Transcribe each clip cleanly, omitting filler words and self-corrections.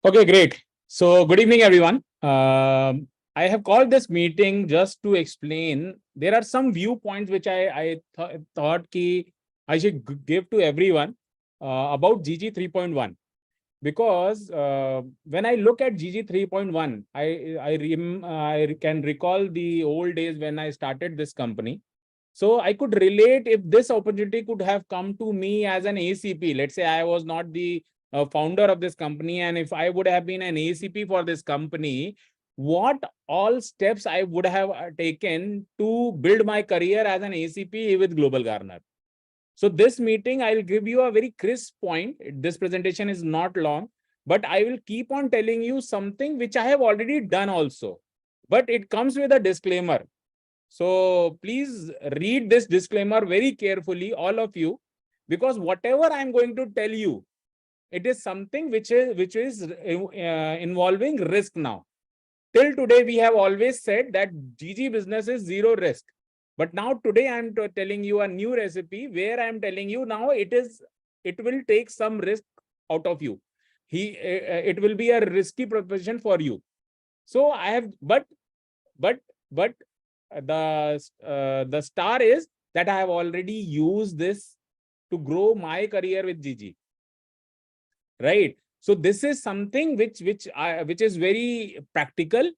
Okay, great. So, good evening, everyone. I have called this meeting just to explain. There are some viewpoints which I thought ki I should give to everyone about GG 3.1. Because when I look at GG 3.1, I can recall the old days when I started this company. So I could relate if this opportunity could have come to me as an ACP. Let's say I was not the founder of this company, and if I would have been an ACP for this company, what all steps I would have taken to build my career as an ACP with Global Garner. So this meeting, I'll give you a very crisp point. This presentation is not long, but I will keep on telling you something which I have already done also. But it comes with a disclaimer. So please read this disclaimer very carefully, all of you, because whatever I'm going to tell you, it is something which is involving risk now. Till today, we have always said that GG business is zero risk. But now today I'm telling you a new recipe where I'm telling you now it will take some risk out of you. It will be a risky proposition for you. So I have, but the star is that I have already used this to grow my career with GG, right? So this is something which is very practical,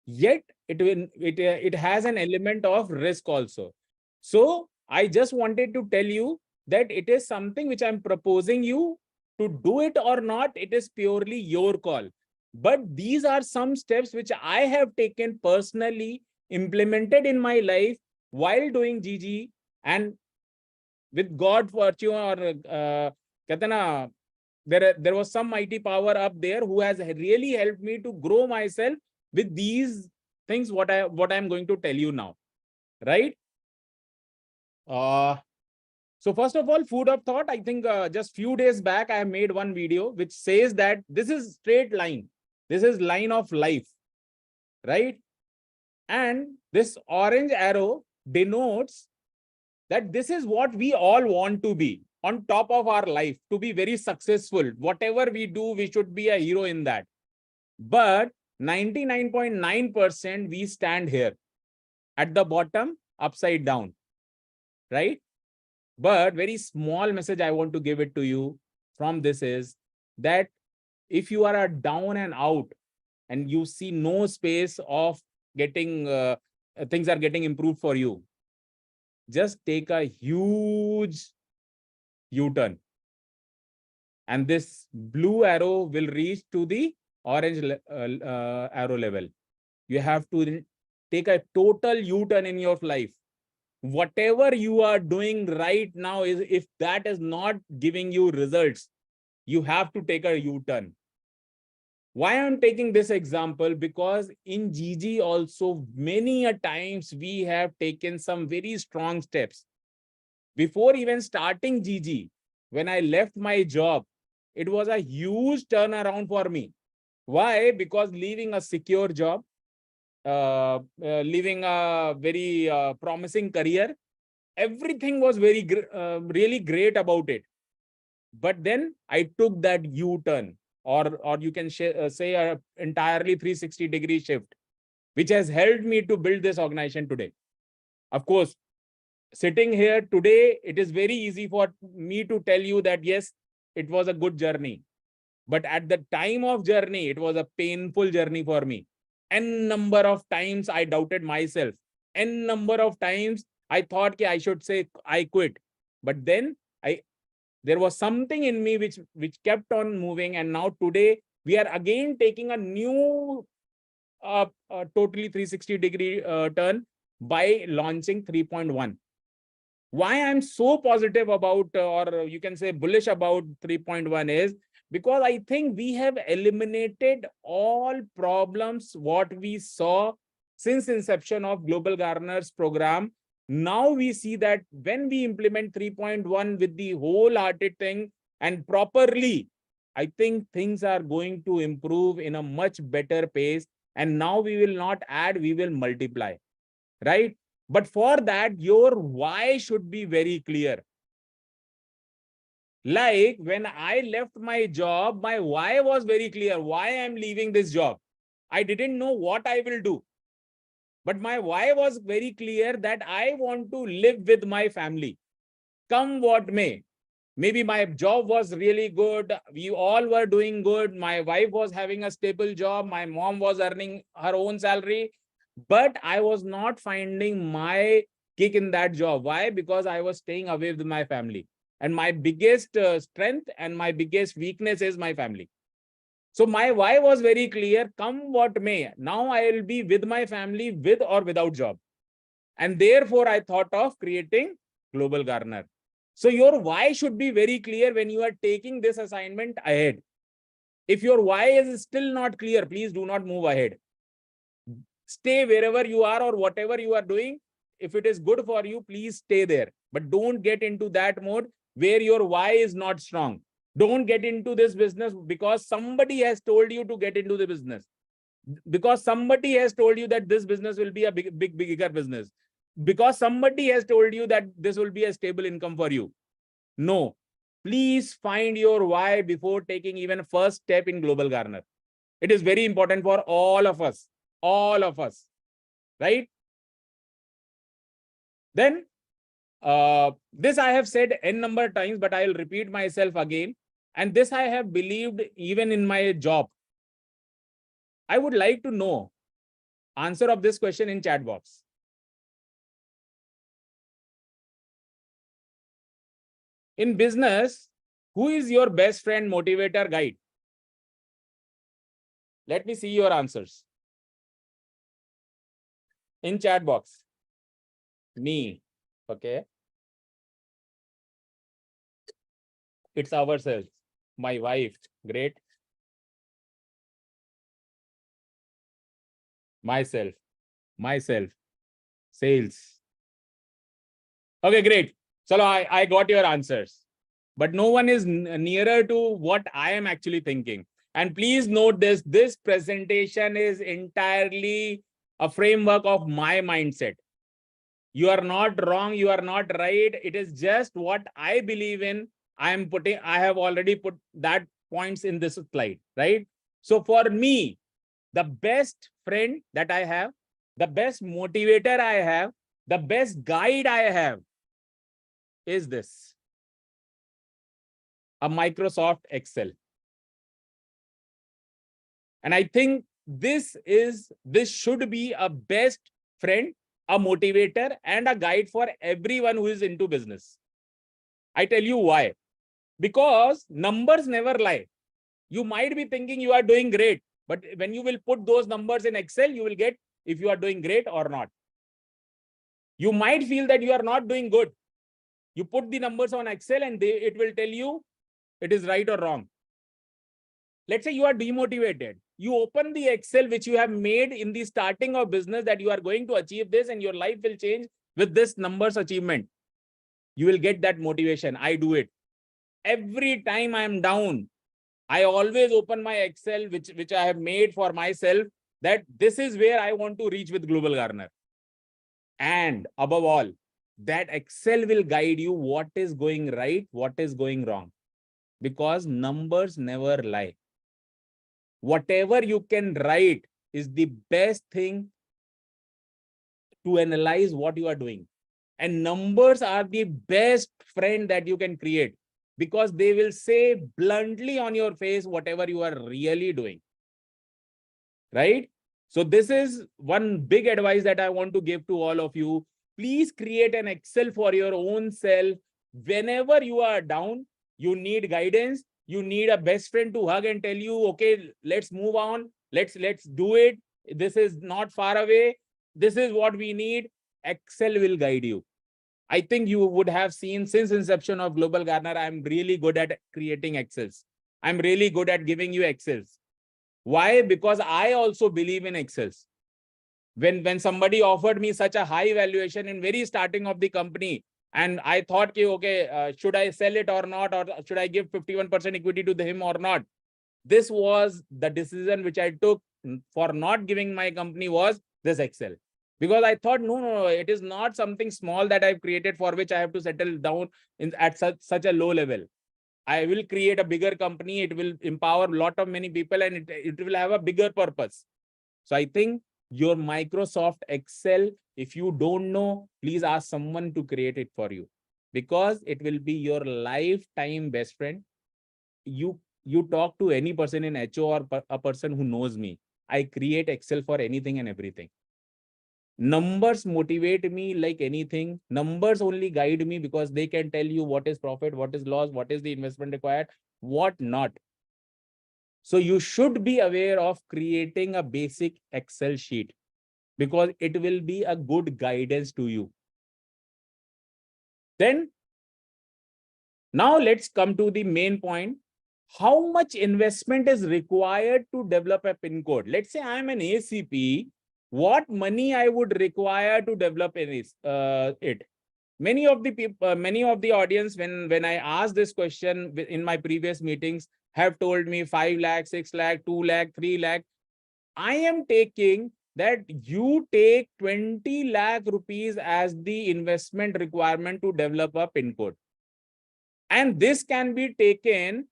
yet it has an element of risk also. So I just wanted to tell you that it is something which I'm proposing you to do it or not. It is purely your call. But these are some steps which I have taken personally, implemented in my life while doing GG, and with God fortune or there was some mighty power up there who has really helped me to grow myself with these things what I'm going to tell you now, right? So first of all, food of thought. I think just few days back I made one video which says that this is straight line. This is line of life, right? And this orange arrow denotes that this is what we all want to be on top of our life, to be very successful. Whatever we do, we should be a hero in that. But 99.9% we stand here at the bottom, upside down, right? But very small message I want to give it to you from this is that if you are a down and out and you see no space of getting things are getting improved for you, just take a huge U-turn, and this blue arrow will reach to the orange arrow level. You have to take a total U-turn in your life. Whatever you are doing right now, is if that is not giving you results, you have to take a U-turn. Why I'm taking this example? Because in GG also many a times we have taken some very strong steps. Before even starting GG, when I left my job, it was a huge turnaround for me. Why? Because leaving a secure job, leaving a very promising career, everything was very really great about it. But then I took that U-turn, or you can say a entirely 360-degree shift, which has helped me to build this organization today. Of course, sitting here today, it is very easy for me to tell you that yes, it was a good journey. But at the time of journey, it was a painful journey for me. N number of times I doubted myself. N number of times I thought I should say I quit. But then there was something in me which kept on moving. And now today we are again taking a new totally 360-degree turn by launching 3.1. Why I'm so positive about, or you can say bullish about 3.1 is because I think we have eliminated all problems what we saw since inception of Global Garner's program. Now we see that when we implement 3.1 with the wholehearted thing and properly, I think things are going to improve in a much better pace. And now we will not add, we will multiply, right? But for that, your why should be very clear. Like when I left my job, my why was very clear. Why I'm leaving this job? I didn't know what I will do. But my why was very clear that I want to live with my family. Come what may. Maybe my job was really good. We all were doing good. My wife was having a stable job. My mom was earning her own salary. But I was not finding my kick in that job. Why? Because I was staying away with my family. And my biggest strength and my biggest weakness is my family. So my why was very clear. Come what may. Now I will be with my family with or without job. And therefore, I thought of creating Global Garner. So your why should be very clear when you are taking this assignment ahead. If your why is still not clear, please do not move ahead. Stay wherever you are or whatever you are doing. If it is good for you, please stay there. But don't get into that mode where your why is not strong. Don't get into this business because somebody has told you to get into the business. Because somebody has told you that this business will be a bigger business. Because somebody has told you that this will be a stable income for you. No, please find your why before taking even first step in Global Garner. It is very important for all of us, right? Then this I have said n number of times, but I'll repeat myself again. And this I have believed even in my job. I would like to know answer of this question in chat box. In business, who is your best friend, motivator, guide? Let me see your answers. In chat box. Me. Okay. It's ourselves. My wife. Great. Myself. Sales. Okay, great. So I got your answers. But no one is nearer to what I am actually thinking. And please note this presentation is entirely a framework of my mindset. You are not wrong. You are not right. It is just what I believe in. I have already put that points in this slide, right? So for me, the best friend that I have, the best motivator I have, the best guide I have is this. A Microsoft Excel. And I think this should be a best friend, a motivator, and a guide for everyone who is into business. I tell you why. Because numbers never lie. You might be thinking you are doing great, but when you will put those numbers in Excel, you will get if you are doing great or not. You might feel that you are not doing good. You put the numbers on Excel and it will tell you it is right or wrong. Let's say you are demotivated. You open the Excel which you have made in the starting of business that you are going to achieve this and your life will change with this numbers achievement. You will get that motivation. I do it. Every time I am down, I always open my Excel which I have made for myself that this is where I want to reach with Global Garner. And above all, that Excel will guide you what is going right, what is going wrong. Because numbers never lie. Whatever you can write is the best thing to analyze what you are doing. And numbers are the best friend that you can create because they will say bluntly on your face whatever you are really doing. Right? So this is one big advice that I want to give to all of you. Please create an Excel for your own self. Whenever you are down, you need guidance. You need a best friend to hug and tell you, okay, let's move on. Let's do it. This is not far away. This is what we need. Excel will guide you. I think you would have seen since inception of Global Garner, I'm really good at creating Excels. I'm really good at giving you Excels. Why? Because I also believe in Excels. When somebody offered me such a high valuation in very starting of the company, and I thought, okay, should I sell it or not, or should I give 51% equity to him or not? This was the decision which I took for not giving my company was this Excel. Because I thought, no, it is not something small that I've created for which I have to settle down at such a low level. I will create a bigger company. It will empower a lot of many people, and it will have a bigger purpose. So I think your Microsoft Excel, if you don't know, please ask someone to create it for you, because it will be your lifetime best friend. You talk to any person in HO or a person who knows me. I create Excel for anything and everything. Numbers motivate me like anything. Numbers only guide me, because they can tell you what is profit, what is loss, what is the investment required, what not. So you should be aware of creating a basic Excel sheet, because it will be a good guidance to you. Then, now let's come to the main point. How much investment is required to develop a PIN code? Let's say I'm an ACP. What money I would require to develop it? Many of the people, many of the audience, when I asked this question in my previous meetings, have told me 5 lakh, 6 lakh, 2 lakh, 3 lakh. I am taking that you take 20 lakh rupees as the investment requirement to develop a PIN code. And this can be taken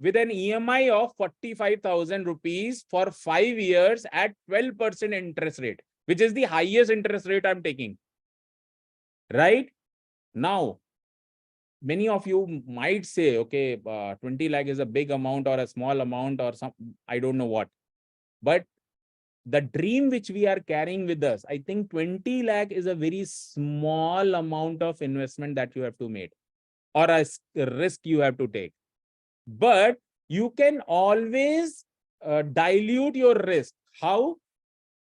with an EMI of 45,000 rupees for 5 years at 12% interest rate, which is the highest interest rate I'm taking. Right? Now, many of you might say, okay, 20 lakh is a big amount or a small amount or some, I don't know what. But the dream which we are carrying with us, I think 20 lakh is a very small amount of investment that you have to make, or a risk you have to take. But you can always dilute your risk. How?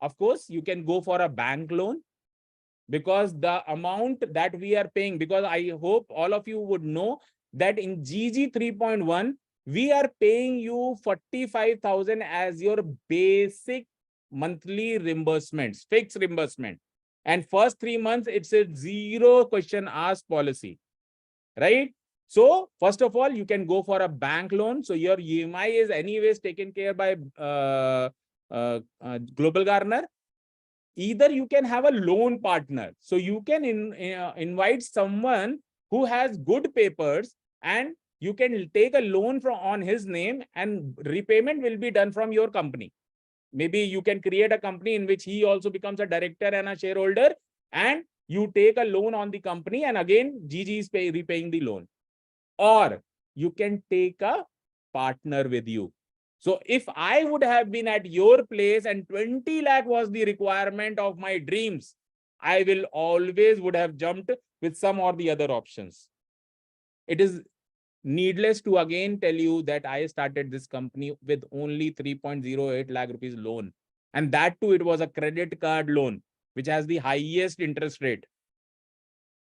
Of course, you can go for a bank loan, because the amount that we are paying, because I hope all of you would know that in GG 3.1, we are paying you 45,000 as your basic monthly reimbursements, fixed reimbursement. And first 3 months, it's a zero question asked policy, right? So first of all, you can go for a bank loan. So your EMI is anyways taken care by Global Garner. Either you can have a loan partner. So you can invite someone who has good papers, and you can take a loan on his name, and repayment will be done from your company. Maybe you can create a company in which he also becomes a director and a shareholder, and you take a loan on the company, and again, GG is repaying the loan. Or you can take a partner with you. So if I would have been at your place and 20 lakh was the requirement of my dreams, I will always would have jumped with some or the other options. It is needless to again tell you that I started this company with only 3.08 lakh rupees loan. And that too, it was a credit card loan, which has the highest interest rate.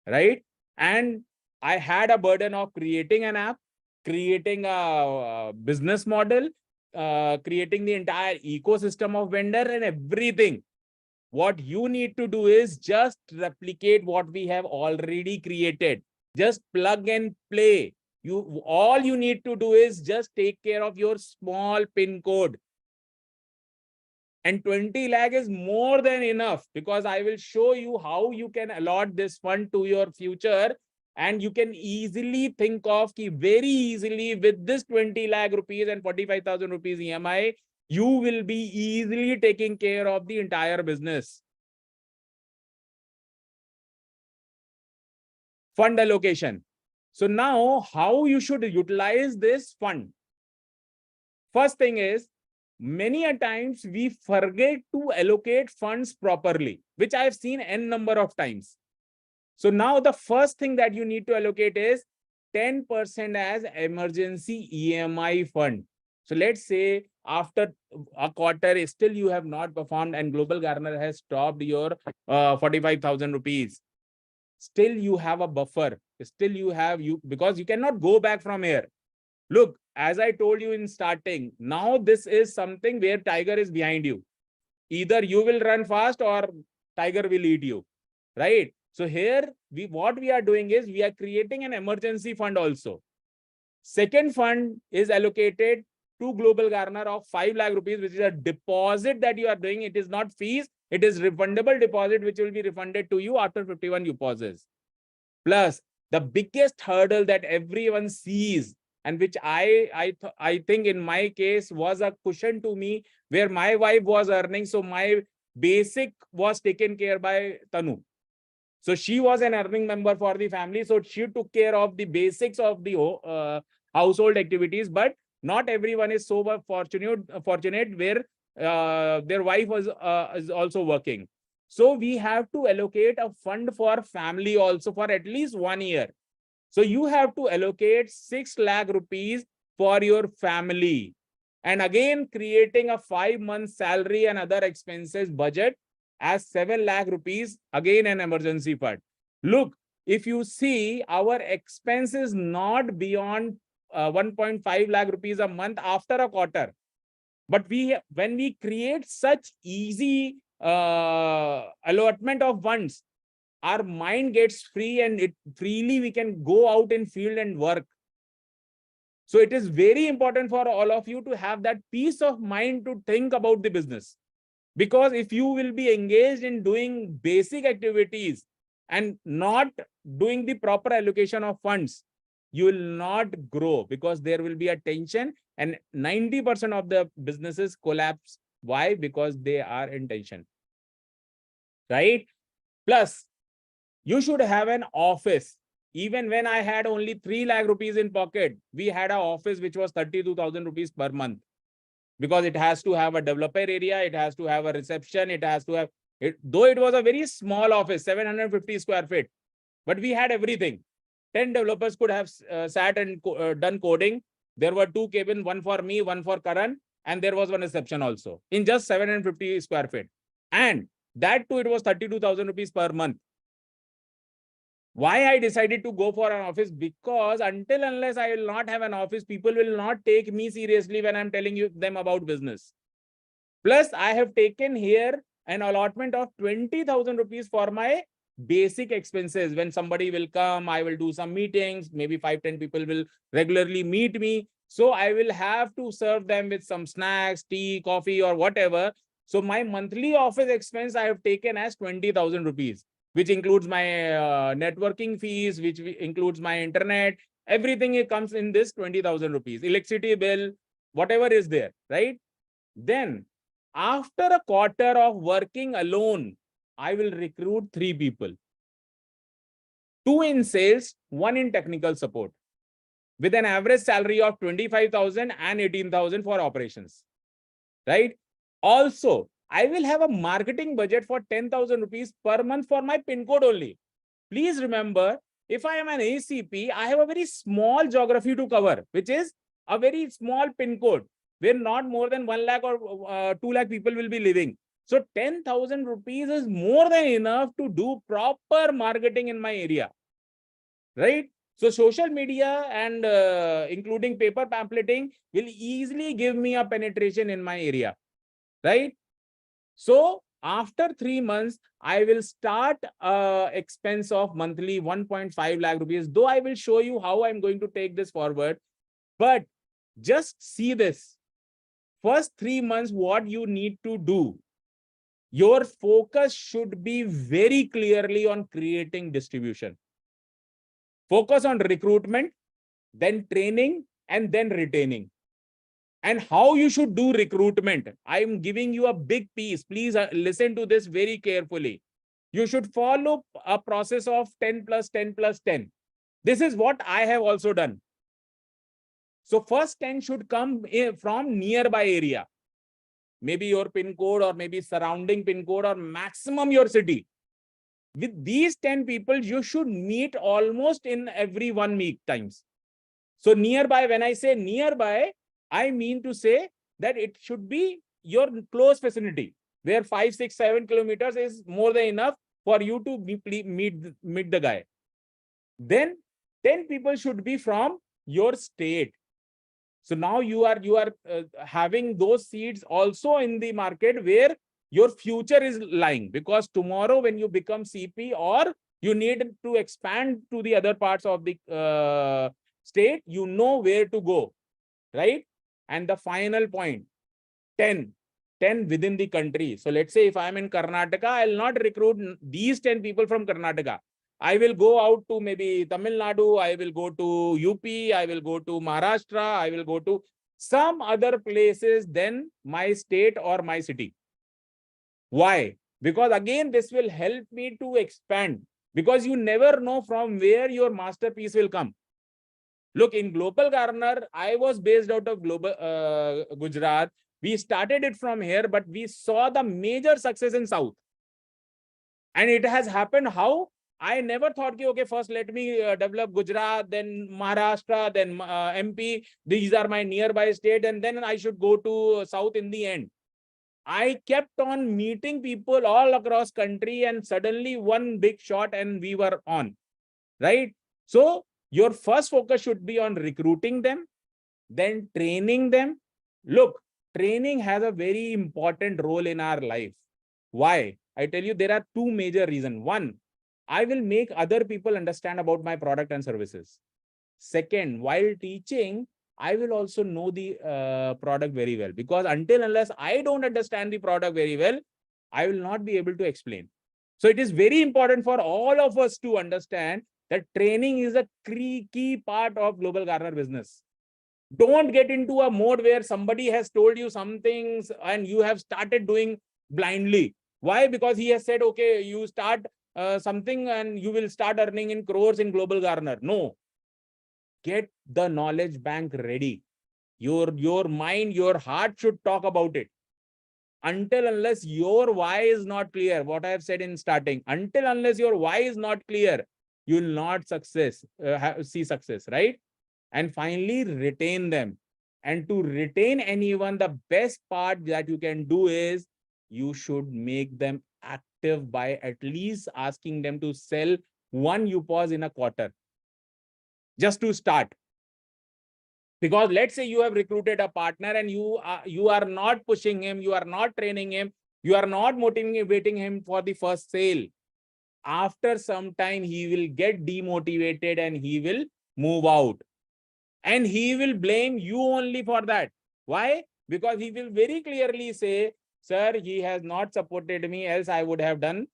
Right? And I had a burden of creating an app, creating a business model, creating the entire ecosystem of vendor and everything. What you need to do is just replicate what we have already created. Just plug and play. All you need to do is just take care of your small PIN code. And 20 lakh is more than enough, because I will show you how you can allot this fund to your future. And you can easily think of very easily with this 20 lakh rupees and 45,000 rupees EMI, you will be easily taking care of the entire business. Fund allocation. So now how you should utilize this fund? First thing is, many a times we forget to allocate funds properly, which I have seen n number of times. So now the first thing that you need to allocate is 10% as emergency EMI fund. So let's say after a quarter, still you have not performed and Global Garner has stopped your 45,000 rupees. Still you have a buffer. Still you have, because you cannot go back from here. Look, as I told you in starting, now this is something where tiger is behind you. Either you will run fast or tiger will eat you, right? So here, what we are doing is we are creating an emergency fund also. Second fund is allocated to Global Garner of 5 lakh rupees, which is a deposit that you are doing. It is not fees. It is refundable deposit, which will be refunded to you after 51 UPOSes. Plus, the biggest hurdle that everyone sees, and which I think in my case was a cushion to me, where my wife was earning, so my basic was taken care by Tanu. So she was an earning member for the family, so she took care of the basics of the household activities. But not everyone is so fortunate where their wife was is also working. So we have to allocate a fund for family also for at least 1 year. So you have to allocate 6 lakh rupees for your family. And again, creating a 5-month salary and other expenses budget as 7 lakh rupees, again an emergency fund. Look, if you see, our expense is not beyond 1.5 lakh rupees a month after a quarter. But when we create such easy allotment of funds, our mind gets free, and it freely we can go out in field and work. So it is very important for all of you to have that peace of mind to think about the business. Because if you will be engaged in doing basic activities and not doing the proper allocation of funds, you will not grow, because there will be a tension, and 90% of the businesses collapse. Why? Because they are in tension, right? Plus, you should have an office. Even when I had only 3 lakh rupees in pocket, we had an office which was 32,000 rupees per month, because it has to have a developer area, it has to have a reception, it has to have it. Though it was a very small office, 750 square feet, but we had everything. 10 developers could have sat and done coding. There were 2 cabins, one for me, one for Karan, and there was one reception also in just 750 square feet. And that too, it was 32,000 rupees per month. Why I decided to go for an office? Because unless I will not have an office, people will not take me seriously when I'm telling you them about business. Plus, I have taken here an allotment of 20,000 rupees for my basic expenses. When somebody will come, I will do some meetings. Maybe 5-10 people will regularly meet me. So I will have to serve them with some snacks, tea, coffee, or whatever. So my monthly office expense I have taken as 20,000 rupees, which includes my networking fees, which includes my internet. Everything it comes in this 20,000 rupees, electricity bill, whatever is there, right? Then after a quarter of working alone, I will recruit 3 people. 2 in sales, 1 in technical support, with an average salary of 25,000 and 18,000 for operations, right? Also, I will have a marketing budget for 10,000 rupees per month for my PIN code only. Please remember, if I am an ACP, I have a very small geography to cover, which is a very small PIN code, where not more than 1 lakh or 2 lakh people will be living. So 10,000 rupees is more than enough to do proper marketing in my area, right? So social media and including paper pamphleting will easily give me a penetration in my area, right? So after 3 months, I will start expense of monthly 1.5 lakh rupees, though I will show you how I'm going to take this forward. But just see this. First 3 months, what you need to do. Your focus should be very clearly on creating distribution. Focus on recruitment, then training, and then retaining. And how you should do recruitment. I'm giving you a big piece. Please listen to this very carefully. You should follow a process of 10 plus 10 plus 10. This is what I have also done. So first 10 should come from nearby area. Maybe your PIN code, or maybe surrounding PIN code, or maximum your city. With these 10 people, you should meet almost in every 1 week times. So nearby, when I say nearby, I mean to say that it should be your close vicinity, where 5, 6, 7 kilometers is more than enough for you to meet the guy. Then 10 people should be from your state. So now you are having those seeds also in the market where your future is lying, because tomorrow when you become CP or you need to expand to the other parts of the state, you know where to go, right? And the final point, 10 within the country. So let's say if I'm in Karnataka, I'll not recruit these 10 people from Karnataka. I will go out to maybe Tamil Nadu, I will go to UP, I will go to Maharashtra, I will go to some other places than my state or my city. Why? Because again, this will help me to expand, because you never know from where your masterpiece will come. Look, in Global Garner, I was based out of Gujarat. We started it from here, but we saw the major success in South. And it has happened how? I never thought, okay, first let me develop Gujarat, then Maharashtra, then MP. These are my nearby state, and then I should go to South in the end. I kept on meeting people all across country, and suddenly one big shot and we were on, right? So your first focus should be on recruiting them, then training them. Look, training has a very important role in our life. Why? I tell you, there are two major reasons. One, I will make other people understand about my product and services. Second, while teaching, I will also know the product very well, because unless I don't understand the product very well, I will not be able to explain. So it is very important for all of us to understand that training is a key part of Global Garner business. Don't get into a mode where somebody has told you some things and you have started doing blindly. Why? Because he has said, okay, you start something and you will start earning in crores in Global Garner. No. Get the knowledge bank ready. Your mind, your heart should talk about it. Unless your why is not clear, what I have said in starting, unless your why is not clear, you will not see success, right? And finally, retain them. And to retain anyone, the best part that you can do is you should make them active by at least asking them to sell one UPOS in a quarter, just to start. Because let's say you have recruited a partner and you are not pushing him, you are not training him, you are not motivating him for the first sale. After some time, he will get demotivated and he will move out. And he will blame you only for that. Why? Because he will very clearly say, sir, he has not supported me, else I would have done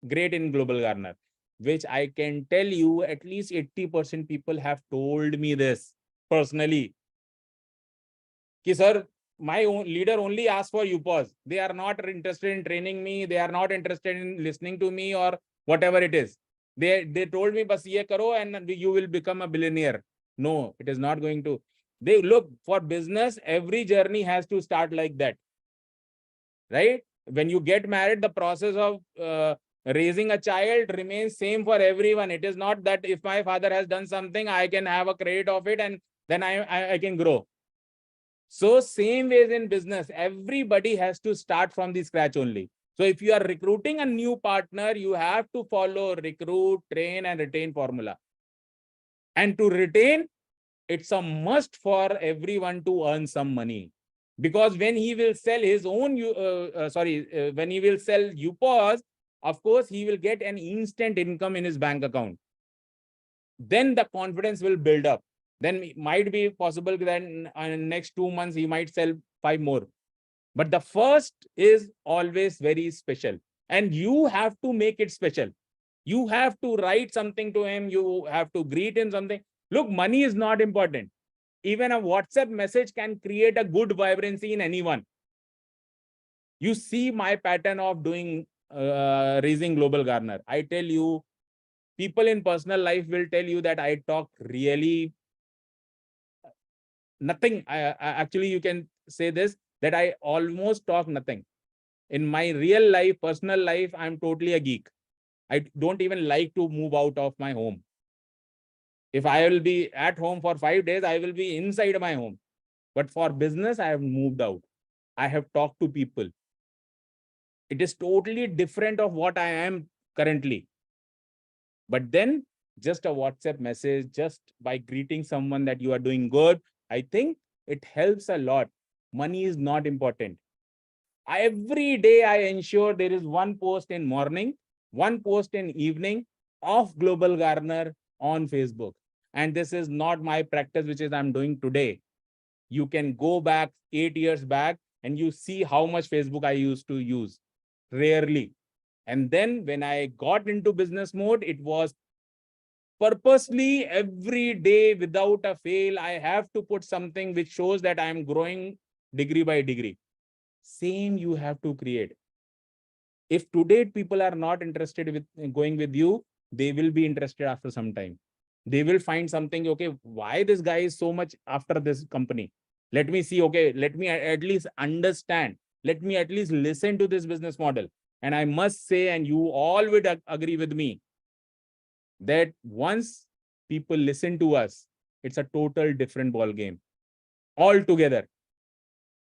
great in Global Garner. Which I can tell you, at least 80% people have told me this personally. Ki, sir, my own leader only asks for UPOS. They are not interested in training me. They are not interested in listening to me or whatever it is. They told me, bas ye karo and you will become a billionaire. No, it is not going to. They look, for business, every journey has to start like that. Right? When you get married, the process of raising a child remains same for everyone. It is not that if my father has done something, I can have a credit of it and then I can grow. So same ways in business, everybody has to start from the scratch only. So if you are recruiting a new partner, you have to follow recruit, train, and retain formula. And to retain, it's a must for everyone to earn some money. Because when he will sell his own, when he will sell UPOS, of course, he will get an instant income in his bank account. Then the confidence will build up. Then it might be possible that in next 2 months, he might sell 5 more. But the first is always very special. And you have to make it special. You have to write something to him. You have to greet him something. Look, money is not important. Even a WhatsApp message can create a good vibrancy in anyone. You see my pattern of doing raising Global Garner. I tell you, people in personal life will tell you that I talk really nothing. Actually, you can say this, that I almost talk nothing. In my real life, personal life, I'm totally a geek. I don't even like to move out of my home. If I will be at home for 5 days, I will be inside my home. But for business, I have moved out. I have talked to people. It is totally different of what I am currently. But then just a WhatsApp message, just by greeting someone that you are doing good, I think it helps a lot. Money is not important. Every day I ensure there is one post in morning, one post in evening of Global Garner on Facebook. And this is not my practice, which is I'm doing today. You can go back 8 years back and you see how much Facebook I used to use. Rarely. And then when I got into business mode, it was purposely every day without a fail. I have to put something which shows that I am growing degree by degree. Same you have to create. If today people are not interested with going with you, they will be interested after some time. They will find something, okay, why this guy is so much after this company? Let me see, okay, let me at least understand. Let me at least listen to this business model. And I must say, and you all would agree with me, that once people listen to us, it's a total different ball game altogether,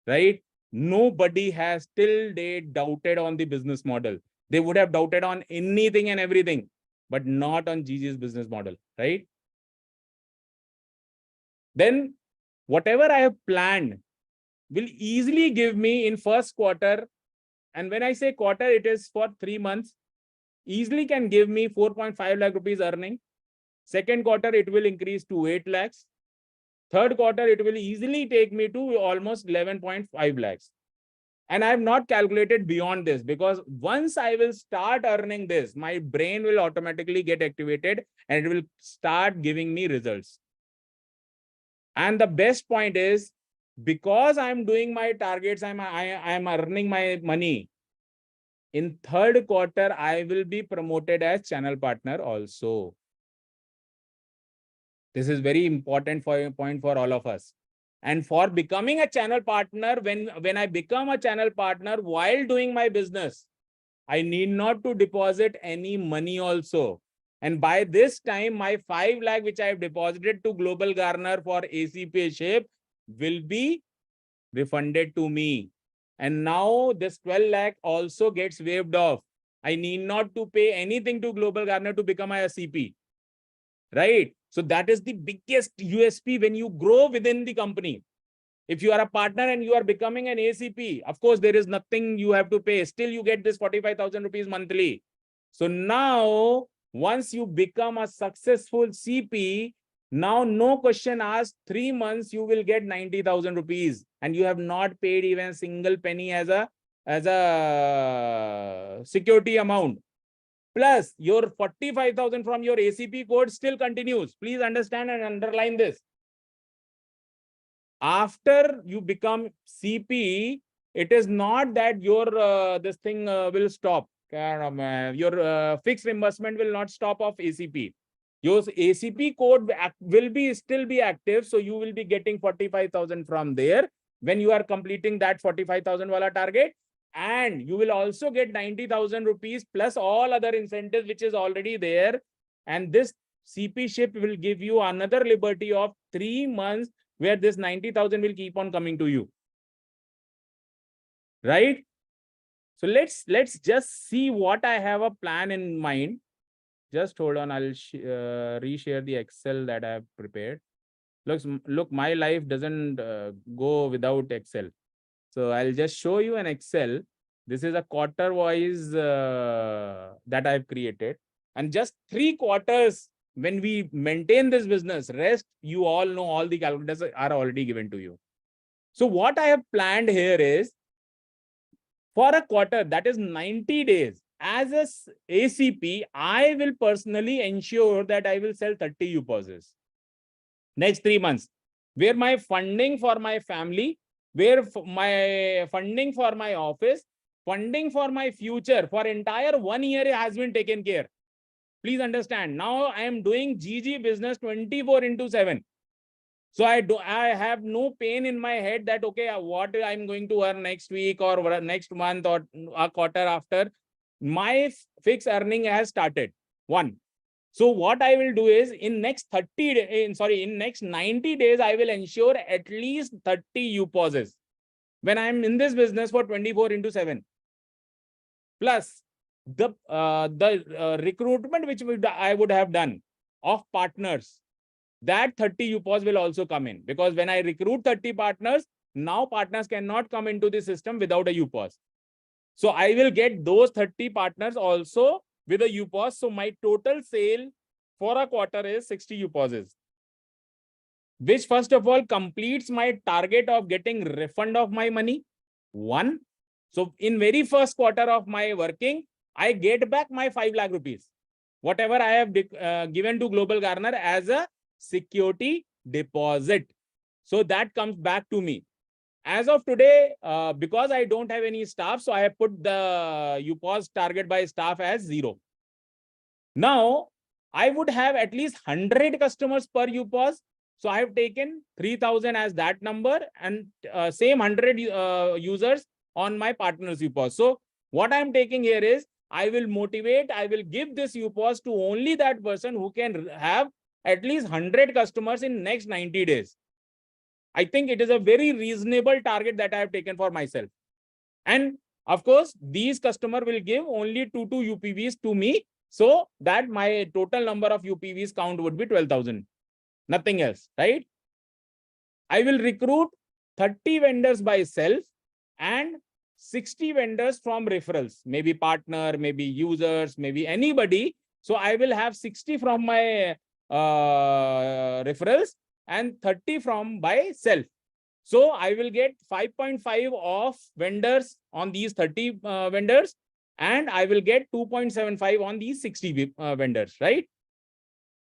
right? Nobody has till date doubted on the business model. They would have doubted on anything and everything, but not on Gigi's business model, right? Then whatever I have planned will easily give me in first quarter. And when I say quarter, it is for 3 months, easily can give me 4.5 lakh rupees earning. Second quarter, it will increase to 8 lakhs. Third quarter, it will easily take me to almost 11.5 lakhs. And I have not calculated beyond this, because once I will start earning this, my brain will automatically get activated and it will start giving me results. And the best point is, because I'm doing my targets, I'm earning my money. In third quarter, I will be promoted as channel partner also. This is very important point for all of us. And for becoming a channel partner, when I become a channel partner while doing my business, I need not to deposit any money also. And by this time, my 5 lakh, which I have deposited to Global Garner for ACP ship, will be refunded to me. And now this 12 lakh also gets waived off. I need not to pay anything to Global Garner to become a CP. Right? So that is the biggest USP when you grow within the company. If you are a partner and you are becoming an ACP, of course, there is nothing you have to pay. Still, you get this 45,000 rupees monthly. So now, once you become a successful CP, now no question asked, 3 months, you will get 90,000 rupees. And you have not paid even a single penny as a security amount. Plus, your 45,000 from your ACP code still continues. Please understand and underline this. After you become CP, it is not that your this thing will stop. Your fixed reimbursement will not stop of ACP. Your ACP code will still be active. So you will be getting 45,000 from there when you are completing that 45,000 wala target. And you will also get 90,000 rupees plus all other incentives, which is already there. And this CP ship will give you another liberty of 3 months where this 90,000 will keep on coming to you. Right? So let's just see what I have a plan in mind. Just hold on. I'll reshare the Excel that I have prepared. Look, my life doesn't go without Excel. So I'll just show you an Excel. This is a quarter wise that I've created. And just 3 quarters, when we maintain this business, rest, you all know, all the calculators are already given to you. So what I have planned here is, for a quarter, that is 90 days, as a ACP, I will personally ensure that I will sell 30 UPOSes. Next 3 months, where my funding for my family, where my funding for my office, funding for my future, for entire 1 year has been taken care. Please understand, now I am doing GG business 24/7. So I have no pain in my head that, okay, what I'm going to earn next week or next month or a quarter after. My fixed earning has started. One. So what I will do is, in next 90 days, I will ensure at least 30 UPOSes when I'm in this business for 24/7. Plus the recruitment which I would have done of partners, that 30 UPOS will also come in, because when I recruit 30 partners, now partners cannot come into the system without a UPOS. So I will get those 30 partners also with a UPOS. So my total sale for a quarter is 60 UPOSes, which first of all completes my target of getting refund of my money. One. So in very first quarter of my working, I get back my 5 lakh rupees, whatever I have given to Global Garner as a security deposit. So that comes back to me. As of today, because I don't have any staff, so I have put the UPOS target by staff as 0. Now, I would have at least 100 customers per UPOS. So I have taken 3,000 as that number, and same 100 users on my partner's UPOS. So what I'm taking here is, I will motivate, I will give this UPOS to only that person who can have at least 100 customers in next 90 days. I think it is a very reasonable target that I have taken for myself. And of course, these customer will give only 2 UPVs to me, so that my total number of UPVs count would be 12,000. Nothing else, right? I will recruit 30 vendors by self and 60 vendors from referrals, maybe partner, maybe users, maybe anybody. So I will have 60 from my referrals and 30 from by self. So I will get 5.5 of vendors on these 30 vendors, and I will get 2.75 on these 60 vendors, right?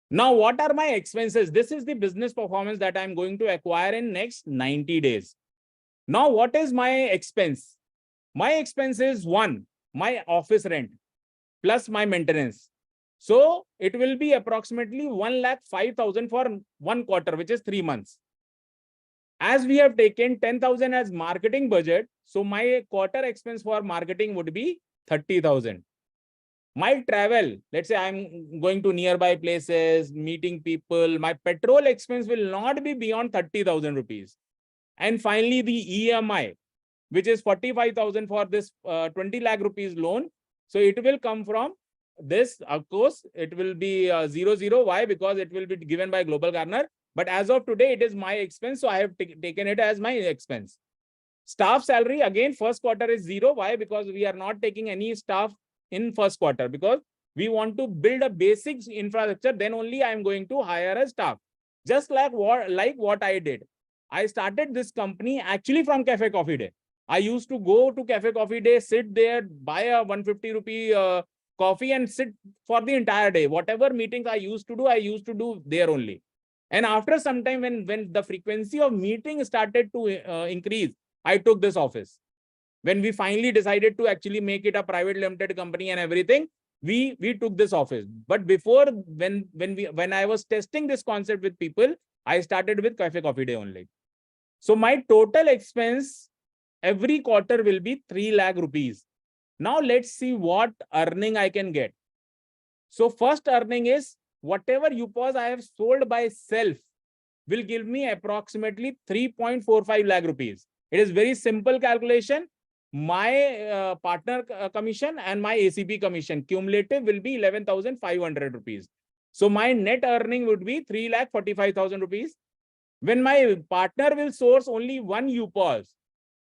Now, what are my expenses? This is the business performance that I'm going to acquire in next 90 days. Now, what is my expense? My expense is one, my office rent plus my maintenance. So it will be approximately 1,05,000 for 1 quarter, which is 3 months. As we have taken 10,000 as marketing budget, so my quarter expense for marketing would be 30,000. My travel, let's say I'm going to nearby places, meeting people, my petrol expense will not be beyond 30,000 rupees. And finally, the EMI, which is 45,000 for this 20 lakh rupees loan. So it will come from this, of course, it will be 00. Why? Because it will be given by Global Garner. But as of today, it is my expense. So I have taken it as my expense. Staff salary, again, first quarter is 0. Why? Because we are not taking any staff in first quarter, because we want to build a basic infrastructure. Then only I am going to hire a staff. Just like what I did. I started this company actually from Cafe Coffee Day. I used to go to Cafe Coffee Day, sit there, buy a 150 rupee coffee and sit for the entire day. Whatever meetings I used to do there only. And after some time, when the frequency of meetings started to increase, I took this office. When we finally decided to actually make it a private limited company and everything, we took this office. But before, when I was testing this concept with people, I started with Cafe Coffee Day only. So my total expense every quarter will be 3 lakh rupees. Now let's see what earning I can get. So first earning is whatever UPOS I have sold by self will give me approximately 3.45 lakh rupees. It is very simple calculation. My partner commission and my ACP commission cumulative will be 11,500 rupees. So my net earning would be 3,45,000 rupees. When my partner will source only one UPOS,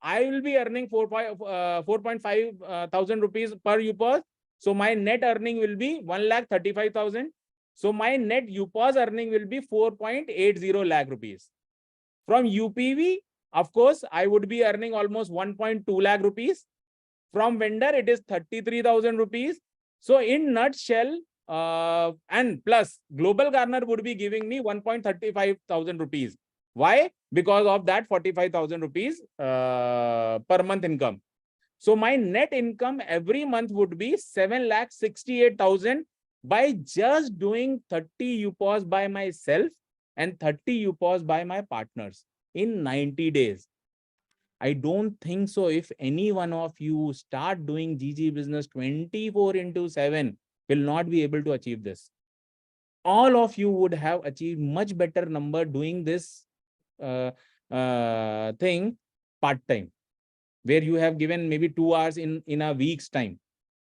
I will be earning 4.5 thousand rupees per UPOS. So my net earning will be 1,35,000. So my net UPOS earning will be 4.80 lakh rupees. From UPV, of course, I would be earning almost 1.2 lakh rupees. From vendor, it is 33,000 rupees. So in nutshell, and plus Global Garner would be giving me 1.35 thousand rupees. Why? Because of that 45,000 rupees per month income. So my net income every month would be 7,68,000 by just doing 30 UPOS by myself and 30 UPOS by my partners in 90 days. I don't think so. If any one of you start doing GG business 24/7, will not be able to achieve this. All of you would have achieved much better number doing this thing part-time, where you have given maybe 2 hours in a week's time.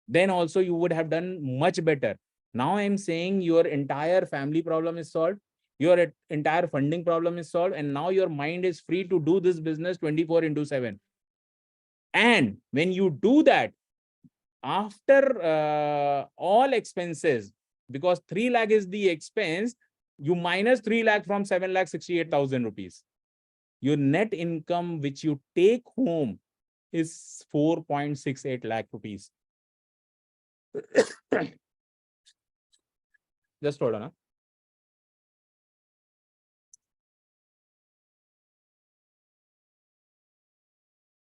Then also you would have done much better. Now I'm saying your entire family problem is solved. Your entire funding problem is solved. And now your mind is free to do this business 24/7. And when you do that, after all expenses, because 3 lakh is the expense, you minus 3 lakh from 7,68,000 rupees. Your net income which you take home is 4.68 lakh rupees. Just hold on. Huh?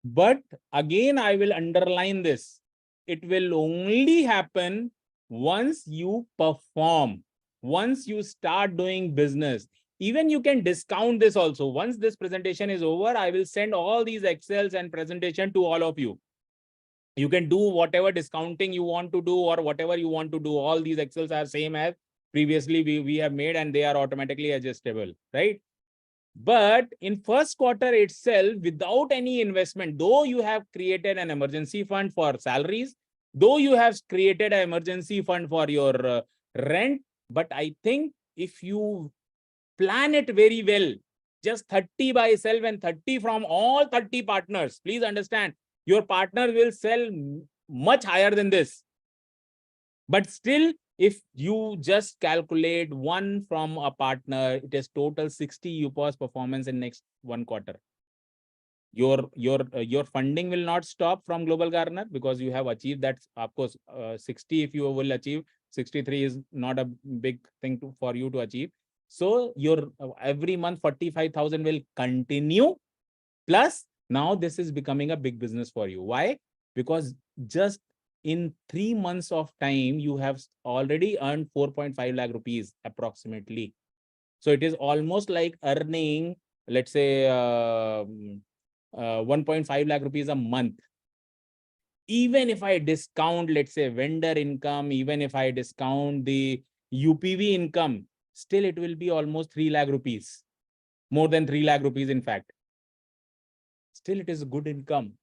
But again, I will underline this. It will only happen once you perform, once you start doing business. Even you can discount this also. Once this presentation is over, I will send all these Excels and presentation to all of you. You can do whatever discounting you want to do or whatever you want to do. All these Excels are same as previously we have made, and they are automatically adjustable, right? But in first quarter itself, without any investment, though you have created an emergency fund for salaries, though you have created an emergency fund for your rent, but I think if you plan it very well, just 30 by self and 30 from all 30 partners, please understand, your partner will sell much higher than this. But still, if you just calculate one from a partner, it is total 60 UPOS performance in next one quarter. Your funding will not stop from Global Garner because you have achieved that. Of course, 60 if you will achieve, 63 is not a big thing for you to achieve. So your every month 45,000 will continue. Plus, now this is becoming a big business for you. Why? Because just in 3 months of time, you have already earned 4.5 lakh rupees approximately. So it is almost like earning, let's say, 1.5 lakh rupees a month. Even if I discount, let's say, vendor income, even if I discount the UPV income, still it will be almost 3 lakh rupees, more than 3 lakh rupees, in fact. Still, it is good income.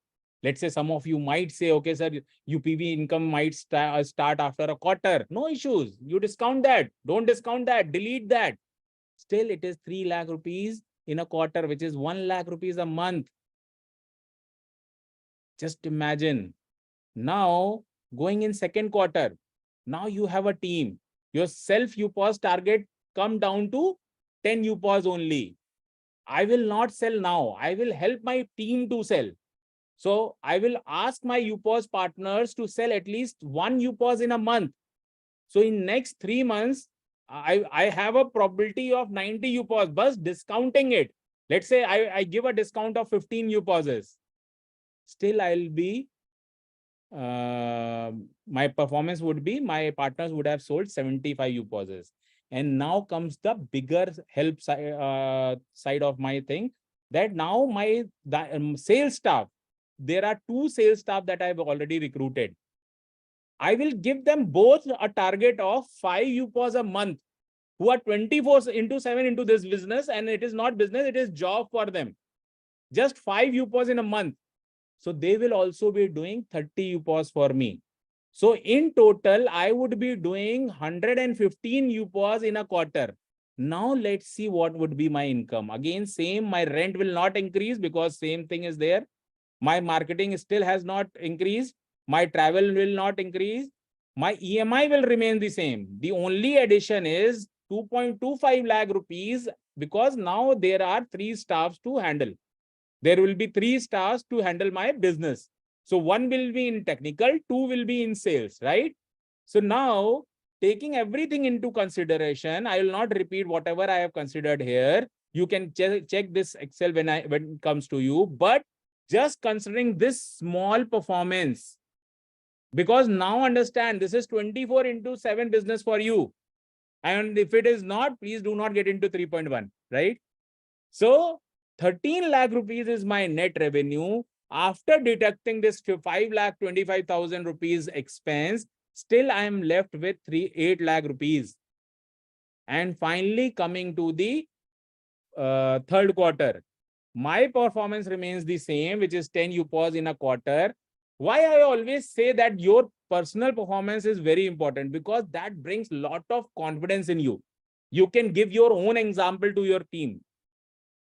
Let's say some of you might say, okay, sir, UPV income might start after a quarter. No issues. You discount that. Don't discount that. Delete that. Still, it is 3 lakh rupees in a quarter, which is 1 lakh rupees a month. Just imagine. Now, going in second quarter, now you have a team. Your self UPOS target come down to 10 UPOS only. I will not sell now. I will help my team to sell. So I will ask my UPOS partners to sell at least one UPOS in a month. So in next 3 months, I have a probability of 90 UPOS, but discounting it. Let's say I give a discount of 15 UPOSs. Still, I'll be, my performance would be, my partners would have sold 75 UPOSs. And now comes the bigger help side of my thing, that now my sales staff, there are 2 sales staff that I've already recruited. I will give them both a target of 5 UPOS a month, who are 24/7 into this business, and it is not business, it is job for them. Just 5 UPOS in a month. So they will also be doing 30 UPOS for me. So in total, I would be doing 115 UPOS in a quarter. Now let's see what would be my income. Again, same, my rent will not increase because same thing is there. My marketing still has not increased. My travel will not increase. My EMI will remain the same. The only addition is 2.25 lakh rupees because now there are 3 staffs to handle. There will be 3 staffs to handle my business. So 1 will be in technical, 2 will be in sales, right? So now, taking everything into consideration, I will not repeat whatever I have considered here. You can check this Excel when it comes to you, but just considering this small performance, because now understand, this is 24/7 business for you. And if it is not, please do not get into 3.1, right? So 13 lakh rupees is my net revenue. After deducting this 5,25,000 rupees expense, still I am left with 8 lakh rupees. And finally, coming to the third quarter, my performance remains the same, which is 10 UPOS in a quarter. Why I always say that your personal performance is very important, because that brings a lot of confidence in you. You can give your own example to your team.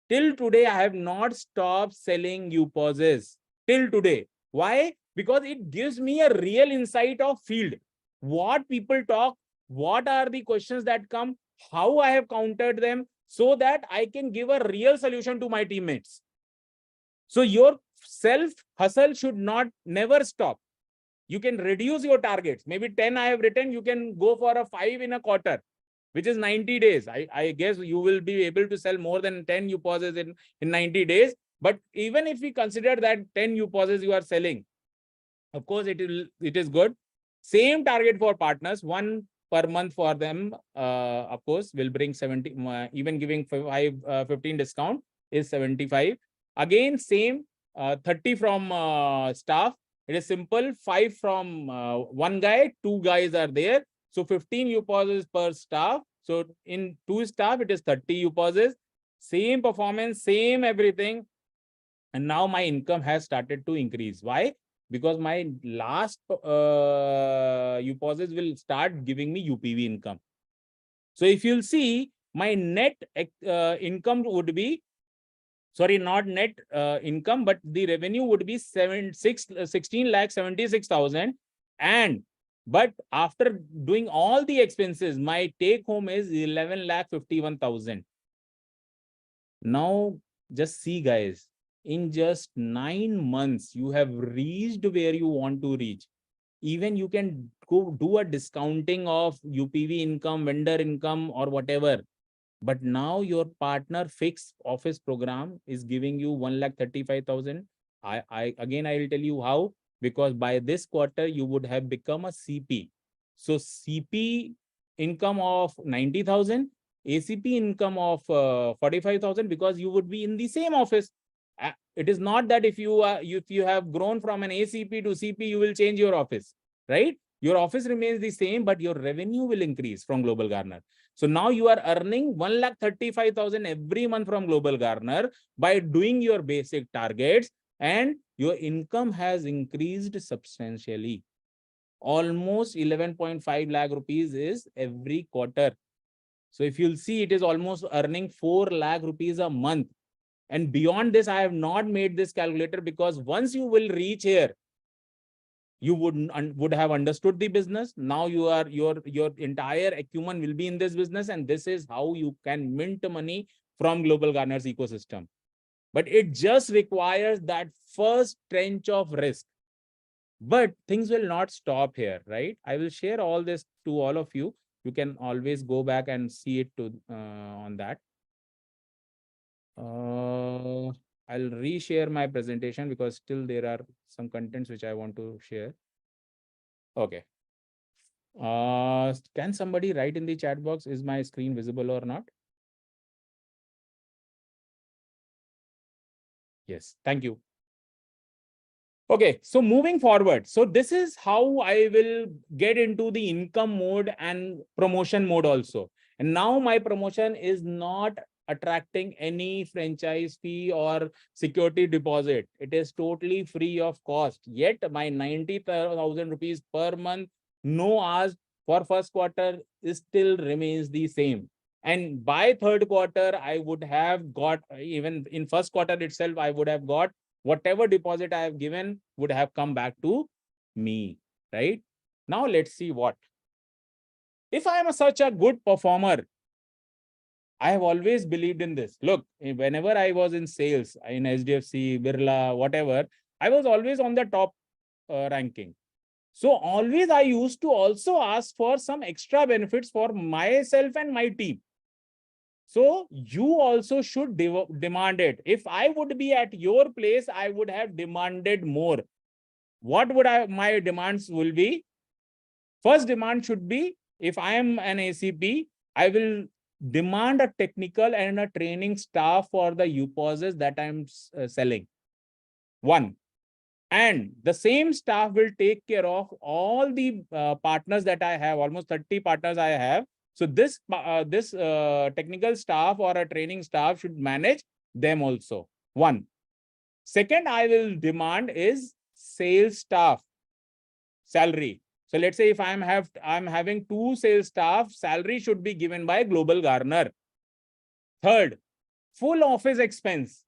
Till today, I have not stopped selling UPOSs. Till today. Why? Because it gives me a real insight of field. What people talk, what are the questions that come, how I have countered them, so that I can give a real solution to my teammates. So your self hustle should never stop. you can reduce your targets. Maybe 10 I have written, you can go for a 5 in a quarter, which is 90 days. I guess you will be able to sell more than 10 UPOSes in 90 days. But even if we consider that 10 UPOSes you are selling, of course, it is good. Same target for partners, 1 per month for them, of course, will bring 70, even giving 15 discount is 75. Again, same 30 from staff. It is simple, 5 from one guy, 2 guys are there. So 15 UPOSes per staff. So in 2 staff, it is 30 UPOSes. Same performance, same everything. And now my income has started to increase. Why? Because my last UPOSes will start giving me UPV income. So if you'll see, my net income would be, sorry, not net income, but the revenue would be 16,76,000. And but after doing all the expenses, my take home is 11,51,000. Now, just see, guys, in just 9 months, you have reached where you want to reach. Even you can go do a discounting of UPV income, vendor income, or whatever. But now your partner fixed office program is giving you 1,35,000. I will tell you how, because by this quarter, you would have become a CP. So CP income of 90,000, ACP income of 45,000, because you would be in the same office. It is not that if you have grown from an ACP to CP, you will change your office, right? Your office remains the same, but your revenue will increase from Global Garner. So now you are earning 1,35,000 every month from Global Garner by doing your basic targets, and your income has increased substantially. Almost 11.5 lakh rupees is every quarter. So if you'll see, it is almost earning 4 lakh rupees a month. And beyond this, I have not made this calculator, because once you will reach here, you would have understood the business. Now your entire acumen will be in this business, and this is how you can mint money from Global Garner's ecosystem. But it just requires that first trench of risk. But things will not stop here, right? I will share all this to all of you. You can always go back and see it on that. I'll reshare my presentation, because still there are some contents which I want to share. Okay. Can somebody write in the chat box, is my screen visible or not? Yes, thank you. Okay, so moving forward, so this is how I will get into the income mode and promotion mode also. And now my promotion is not attracting any franchise fee or security deposit. It is totally free of cost. Yet my 90,000 rupees per month, no ask for first quarter, is still remains the same. And by third quarter, I would have got, even in first quarter itself, I would have got whatever deposit I have given would have come back to me, right? Now let's see what. If I am such a good performer, I have always believed in this. Look, whenever I was in sales, in SDFC, Birla, whatever, I was always on the top ranking. So always I used to also ask for some extra benefits for myself and my team. So you also should demand it. If I would be at your place, I would have demanded more. What would my demands will be? First demand should be, if I am an ACP, I will demand a technical and a training staff for the UPOSes that I'm selling. 1. And the same staff will take care of all the partners that I have, almost 30 partners I have. So this technical staff or a training staff should manage them also. 1. Second, I will demand is sales staff salary. So let's say if I'm having 2 sales staff, salary should be given by Global Garner. Third, full office expense.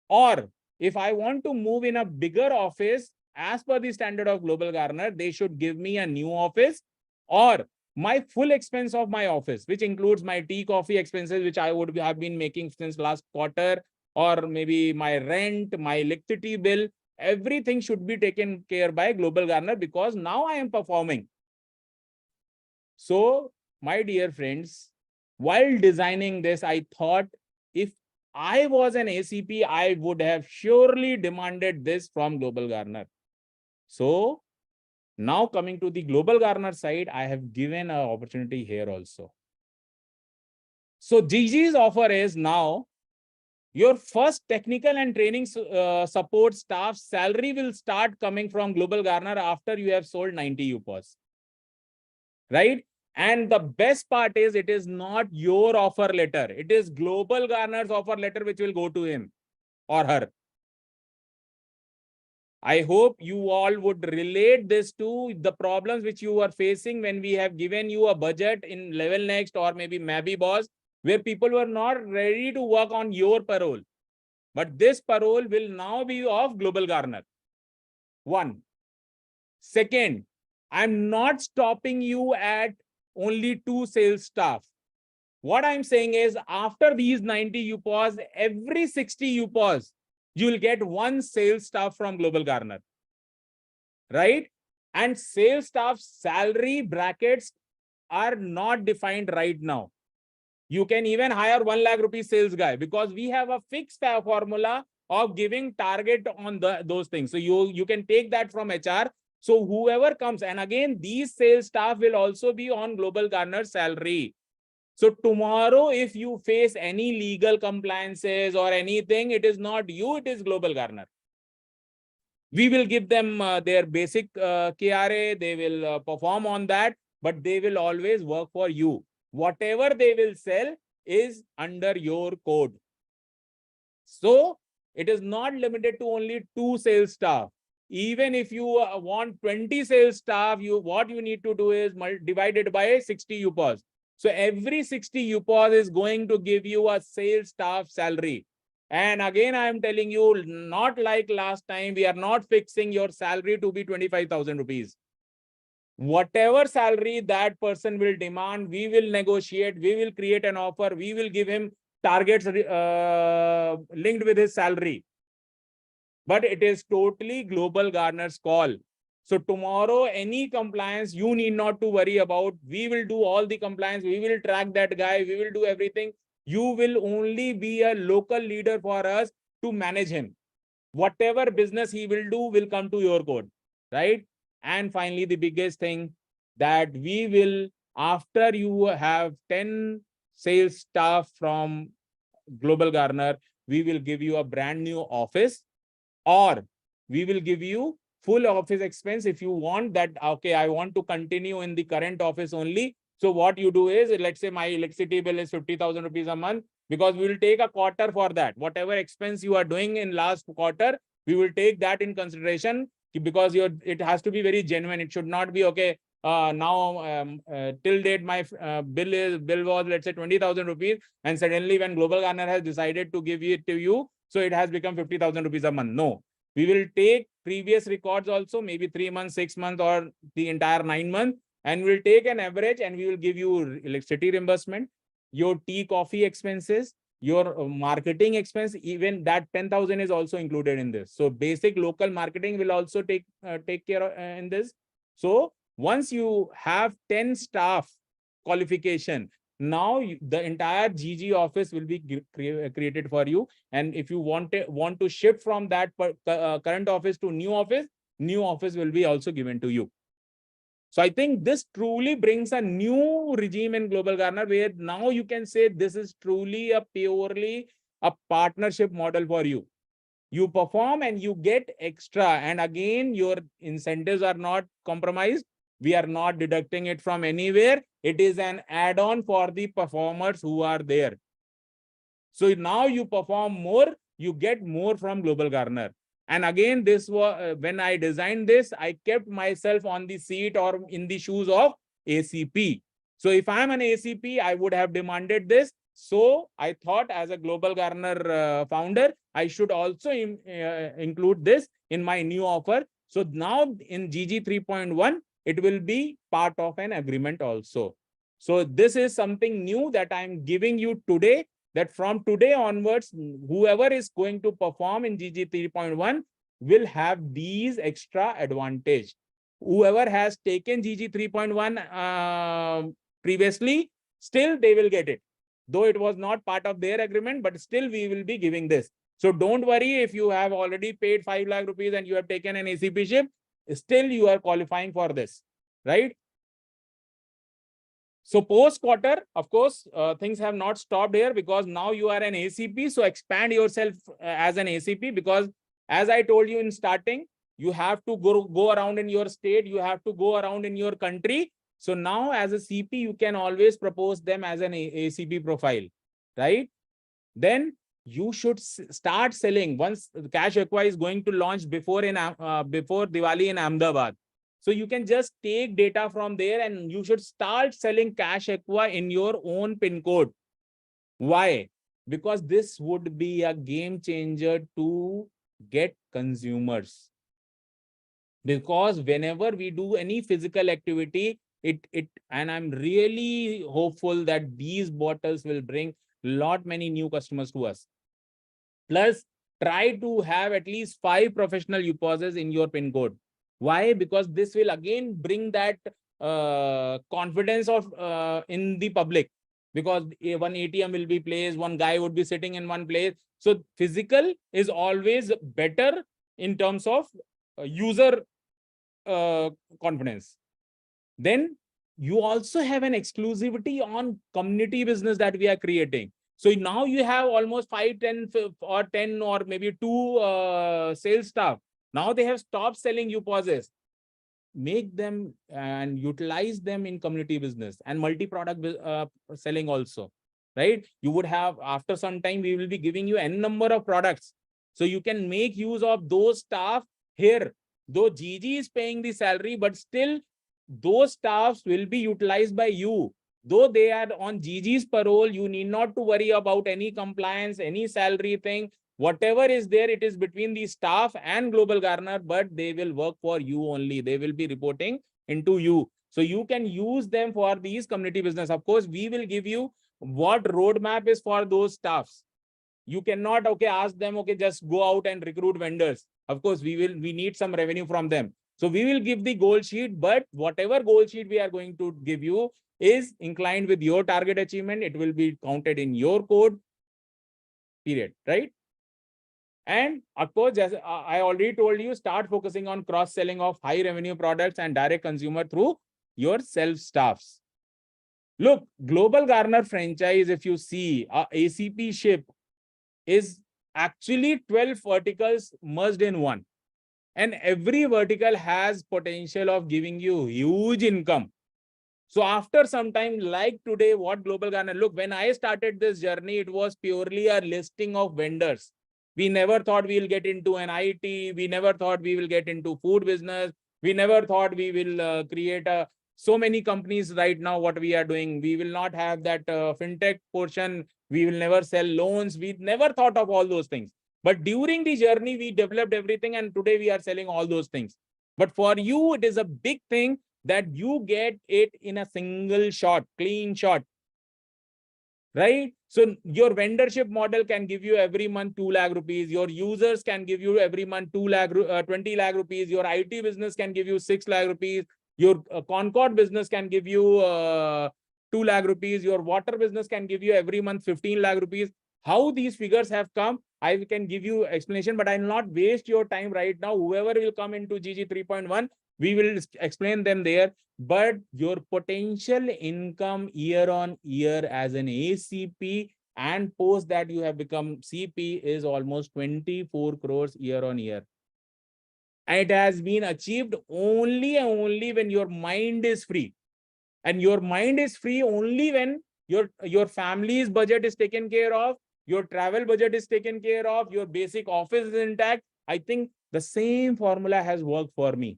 Or if I want to move in a bigger office, as per the standard of Global Garner, they should give me a new office, or my full expense of my office, which includes my tea, coffee expenses, which I would have been making since last quarter, or maybe my rent, my electricity bill, everything should be taken care by Global Garner because now I am performing. So, my dear friends, while designing this, I thought if I was an ACP, I would have surely demanded this from Global Garner. So, now coming to the Global Garner side, I have given an opportunity here also. So, GG's offer is now your first technical and training support staff salary will start coming from Global Garner after you have sold 90 UPOS. Right? And the best part is it is not your offer letter. It is Global Garner's offer letter which will go to him or her. I hope you all would relate this to the problems which you are facing when we have given you a budget in Level Next or maybe Mabby Boss, where people were not ready to work on your parole. But this parole will now be of Global Garner. One. Second, I'm not stopping you at only 2 sales staff. What I'm saying is after these 90 UPOS, every 60 UPOS, you'll get 1 sales staff from Global Garner. Right? And sales staff salary brackets are not defined right now. You can even hire 1 lakh rupees sales guy because we have a fixed formula of giving target on those things. So you can take that from HR. So whoever comes, and again, these sales staff will also be on Global Garner salary. So tomorrow, if you face any legal compliances or anything, it is not you, it is Global Garner. We will give them their basic KRA, they will perform on that, but they will always work for you. Whatever they will sell is under your code. So it is not limited to only 2 sales staff. Even if you want 20 sales staff, what you need to do is divide it by 60 UPOS. So every 60 UPOS is going to give you a sales staff salary. And again, I am telling you, not like last time, we are not fixing your salary to be 25,000 rupees. Whatever salary that person will demand, we will negotiate, we will create an offer, we will give him targets linked with his salary. But it is totally Global Garner's call. So tomorrow, any compliance you need not to worry about. We will do all the compliance. We will track that guy. We will do everything. You will only be a local leader for us to manage him. Whatever business he will do will come to your code, right? And finally, the biggest thing that we will, after you have 10 sales staff from Global Garner, we will give you a brand new office, or we will give you full office expense if you want that. Okay, I want to continue in the current office only. So what you do is, let's say my electricity bill is 50,000 rupees a month, because we will take a quarter for that. Whatever expense you are doing in last quarter, we will take that in consideration, because it has to be very genuine. It should not be, okay, now till date my bill was, let's say, 20,000 rupees, and suddenly when Global Garner has decided to give it to you, so it has become 50,000 rupees a month. No, we will take previous records also, maybe 3 months, 6 months, or the entire 9 months, and we'll take an average, and we will give you electricity reimbursement, your tea, coffee expenses, your marketing expense. Even that 10,000 is also included in this. So basic local marketing will also take care of, in this. So once you have 10 staff qualification, now the entire GG office will be created for you. And if you want to shift from that current office to new office will be also given to you. So I think this truly brings a new regime in Global Garner, where now you can say this is truly purely a partnership model for you. You perform and you get extra. And again, your incentives are not compromised. We are not deducting it from anywhere. It is an add-on for the performers who are there. So now you perform more, you get more from Global Garner. And again, this was when I designed this, I kept myself on the seat or in the shoes of ACP. So if I'm an ACP, I would have demanded this. So I thought, as a Global Garner founder, I should also include this in my new offer. So now in GG 3.1, it will be part of an agreement also. So this is something new that I'm giving you today, that from today onwards, whoever is going to perform in GG 3.1, will have these extra advantage. Whoever has taken GG 3.1 previously, still they will get it. Though it was not part of their agreement, but still we will be giving this. So don't worry if you have already paid 5 lakh rupees and you have taken an ACP ship, still you are qualifying for this, right? So post quarter, of course, things have not stopped here because now you are an ACP. So expand yourself as an ACP, because as I told you in starting, you have to go around in your state. You have to go around in your country. So now as a CP, you can always propose them as an ACP profile, right? Then you should start selling once the Cash Aqua is going to launch before Diwali in Ahmedabad. So you can just take data from there and you should start selling Cash Aqua in your own PIN code. Why? Because this would be a game changer to get consumers. Because whenever we do any physical activity, and I'm really hopeful that these bottles will bring many new customers to us. Plus, try to have at least 5 professional UPOSes in your PIN code. Why? Because this will again bring that confidence of in the public. Because one ATM will be placed, one guy would be sitting in one place. So physical is always better in terms of user confidence. Then you also have an exclusivity on community business that we are creating. So now you have almost 5, 10 or 10 or maybe 2 sales staff. Now they have stopped selling UPOSes. Make them and utilize them in community business and multi-product selling also, right? You would have, after some time, we will be giving you n number of products. So you can make use of those staff here. Though GG is paying the salary, but still those staffs will be utilized by you. Though they are on GG's parole, you need not to worry about any compliance, any salary thing. Whatever is there, it is between the staff and Global Garner, but they will work for you only. They will be reporting into you. So you can use them for these community business. Of course, we will give you what roadmap is for those staffs. You cannot, ask them, just go out and recruit vendors. Of course, we need some revenue from them. So we will give the goal sheet, but whatever goal sheet we are going to give you is inclined with your target achievement. It will be counted in your code, period, right? And of course, as I already told you, start focusing on cross-selling of high revenue products and direct consumer through your self-staffs. Look, Global Garner franchise, if you see, ACP ship is actually 12 verticals merged in one. And every vertical has potential of giving you huge income. So after some time, like today, what Global Garner, look, when I started this journey, it was purely a listing of vendors. We never thought we'll get into an IT. We never thought we will get into food business. We never thought we will create so many companies right now. What we are doing, we will not have that fintech portion. We will never sell loans. We never thought of all those things. But during the journey, we developed everything, and today we are selling all those things. But for you, it is a big thing that you get it in a single shot, clean shot, right? So your vendorship model can give you every month 2 lakh rupees. Your users can give you every month 20 lakh rupees. Your IT business can give you 6 lakh rupees. Your Concord business can give you 2 lakh rupees. Your water business can give you every month 15 lakh rupees. How these figures have come, I can give you explanation, but I'll not waste your time right now. Whoever will come into GG 3.1, we will explain them there. But your potential income year on year as an ACP and post that you have become CP is almost 24 crores year on year. And it has been achieved only and only when your mind is free. And your mind is free only when your family's budget is taken care of, your travel budget is taken care of, your basic office is intact. I think the same formula has worked for me.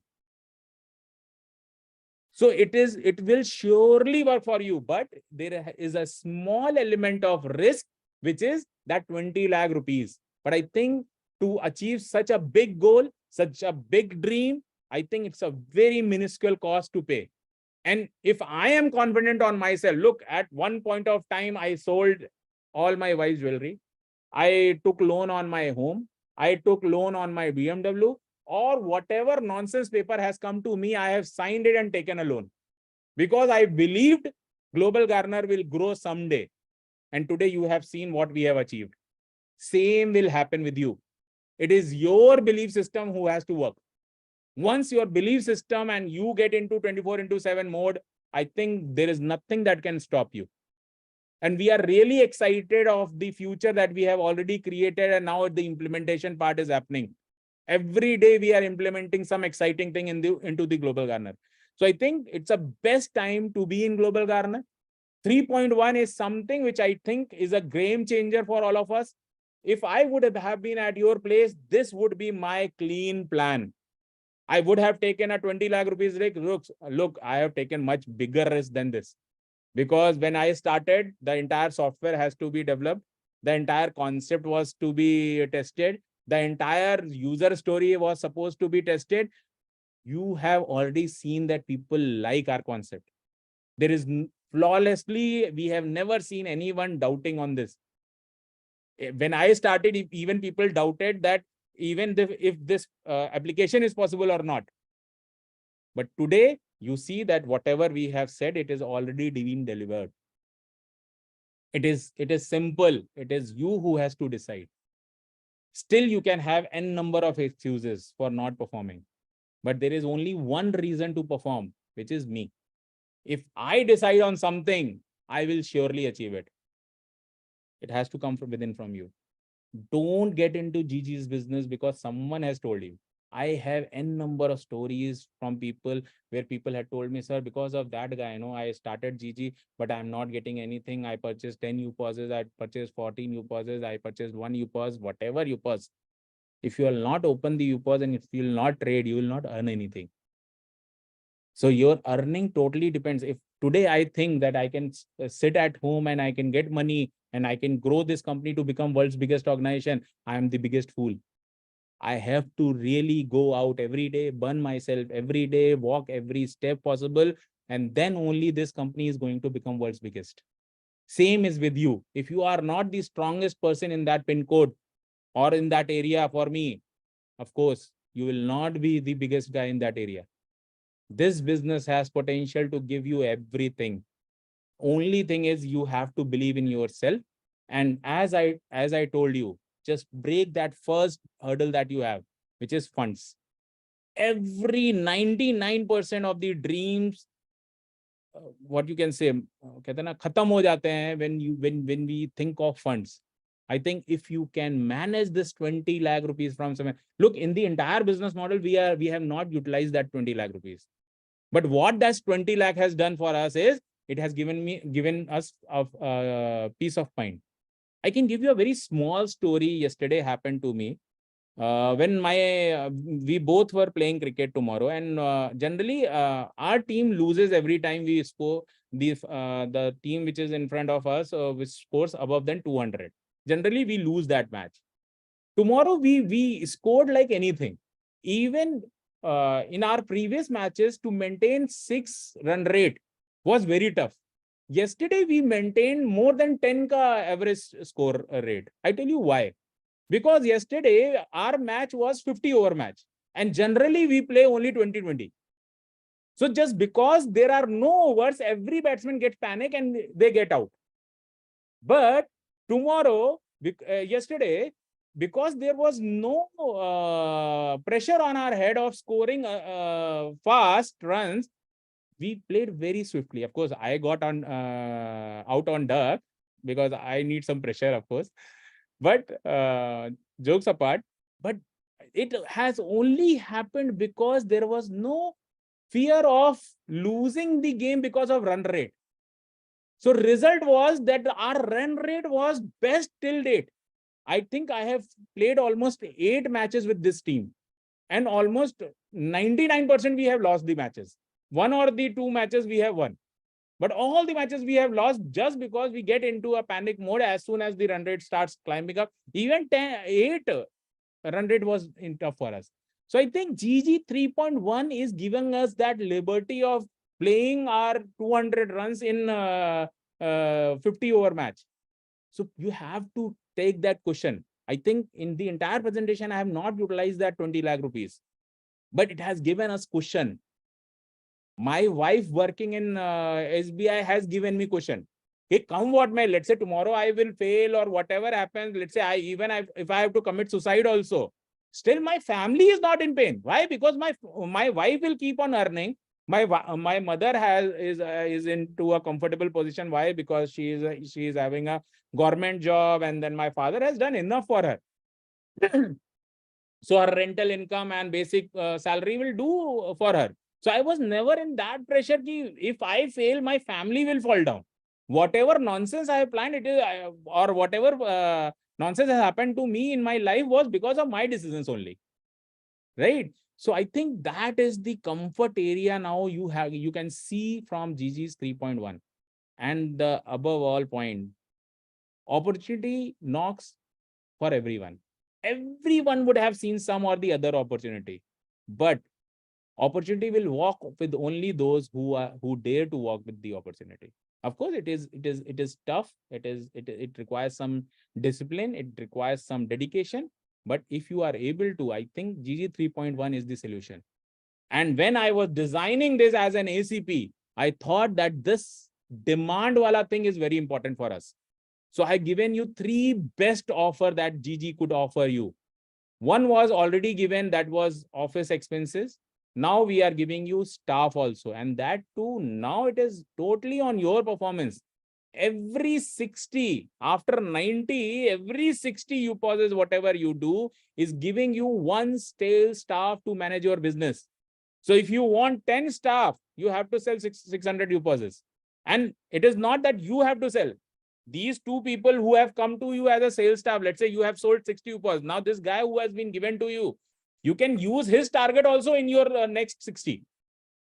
So it will surely work for you, but there is a small element of risk, which is that 20 lakh rupees. But I think to achieve such a big goal, such a big dream, I think it's a very minuscule cost to pay. And if I am confident on myself, look, at one point of time, I sold all my wife's jewelry. I took loan on my home. I took loan on my BMW, or whatever nonsense paper has come to me, I have signed it and taken a loan because I believed Global Garner will grow someday. And today you have seen what we have achieved. Same will happen with you. It is your belief system who has to work. Once your belief system and you get into 24/7 mode, I think there is nothing that can stop you. And we are really excited of the future that we have already created, and now the implementation part is happening. Every day we are implementing some exciting thing into the Global Garner. So I think it's a best time to be in Global Garner. 3.1 is something which I think is a game changer for all of us. If I would have been at your place, this would be my clean plan. I would have taken a 20 lakh rupees risk. Look, I have taken much bigger risk than this. Because when I started, the entire software has to be developed. The entire concept was to be tested. The entire user story was supposed to be tested. You have already seen that people like our concept. There is flawlessly, we have never seen anyone doubting on this. When I started, even people doubted that even if this application is possible or not. But today, you see that whatever we have said, it is already being delivered. It is simple. It is you who has to decide. Still, you can have n number of excuses for not performing. But there is only one reason to perform, which is me. If I decide on something, I will surely achieve it. It has to come from within from you. Don't get into GG's business because someone has told you. I have n number of stories from people where people had told me, sir, because of that guy, I started GG, but I'm not getting anything. I purchased 10 UPOSes, I purchased 14 UPOSes, I purchased 1 UPOS, whatever UPOS. If you will not open the UPOS and if you will not trade, you will not earn anything. So your earning totally depends. If today I think that I can sit at home and I can get money and I can grow this company to become world's biggest organization, I am the biggest fool. I have to really go out every day, burn myself every day, walk every step possible, and then only this company is going to become world's biggest. Same is with you. If you are not the strongest person in that pin code or in that area, for me, of course, you will not be the biggest guy in that area. This business has potential to give you everything. Only thing is you have to believe in yourself. And as I told you, just break that first hurdle that you have, which is funds. Every 99% of the dreams, what you can say, khatam ho jate hain when we think of funds. I think if you can manage this 20 lakh rupees from somewhere, look, in the entire business model, we have not utilized that 20 lakh rupees. But what that 20 lakh has done for us is it has given us a peace of mind. I can give you a very small story. Yesterday happened to me. When we both were playing cricket tomorrow, and generally our team loses every time we score. The team which is in front of us, which scores above than 200. Generally, we lose that match. Tomorrow we scored like anything. Even in our previous matches, to maintain 6 run rate was very tough. Yesterday we maintained more than 10 ka average score rate. I tell you why. Because yesterday our match was 50 over match, and generally we play only 20-20. So just because there are no overs, every batsman gets panic and they get out. But tomorrow, yesterday, because there was no pressure on our head of scoring fast runs, we played very swiftly. Of course, I got on out on duck because I need some pressure, of course. But jokes apart, but it has only happened because there was no fear of losing the game because of run rate. So result was that our run rate was best till date. I think I have played almost 8 matches with this team, and almost 99% we have lost the matches. 1 or the 2 matches we have won. But all the matches we have lost just because we get into a panic mode as soon as the run rate starts climbing up. Even 8 run rate was tough for us. So I think GG 3.1 is giving us that liberty of playing our 200 runs in 50 over match. So you have to take that cushion. I think in the entire presentation, I have not utilized that 20 lakh rupees, but it has given us cushion. My wife working in SBI has given me cushion. Okay, come what may, let's say tomorrow I will fail or whatever happens. Let's say if I have to commit suicide also, still my family is not in pain. Why? Because my wife will keep on earning. My mother is into a comfortable position. Why? Because she is having a government job, and then my father has done enough for her. So her rental income and basic salary will do for her. So I was never in that pressure ki if I fail, my family will fall down. Whatever nonsense I have planned, or whatever nonsense has happened to me in my life was because of my decisions only. Right? So I think that is the comfort area now you can see from GG's 3.1. And the above all point, opportunity knocks for everyone. Everyone would have seen some or the other opportunity, but opportunity will walk with only those who dare to walk with the opportunity. Of course, it is tough. It requires some discipline. It requires some dedication. But if you are able to, I think GG 3.1 is the solution. And when I was designing this as an ACP, I thought that this demand wala thing is very important for us. So I given you 3 best offer that GG could offer you. One was already given, that was office expenses. Now we are giving you staff also, and that too, now it is totally on your performance. Every 60, after 90, every 60 you pauses, whatever you do is giving you 1 stale staff to manage your business. So if you want 10 staff, you have to sell 600 UPOSes. And it is not that you have to sell. These 2 people who have come to you as a sales staff, let's say you have sold 60 UPOS. Now this guy who has been given to you, you can use his target also in your next 60.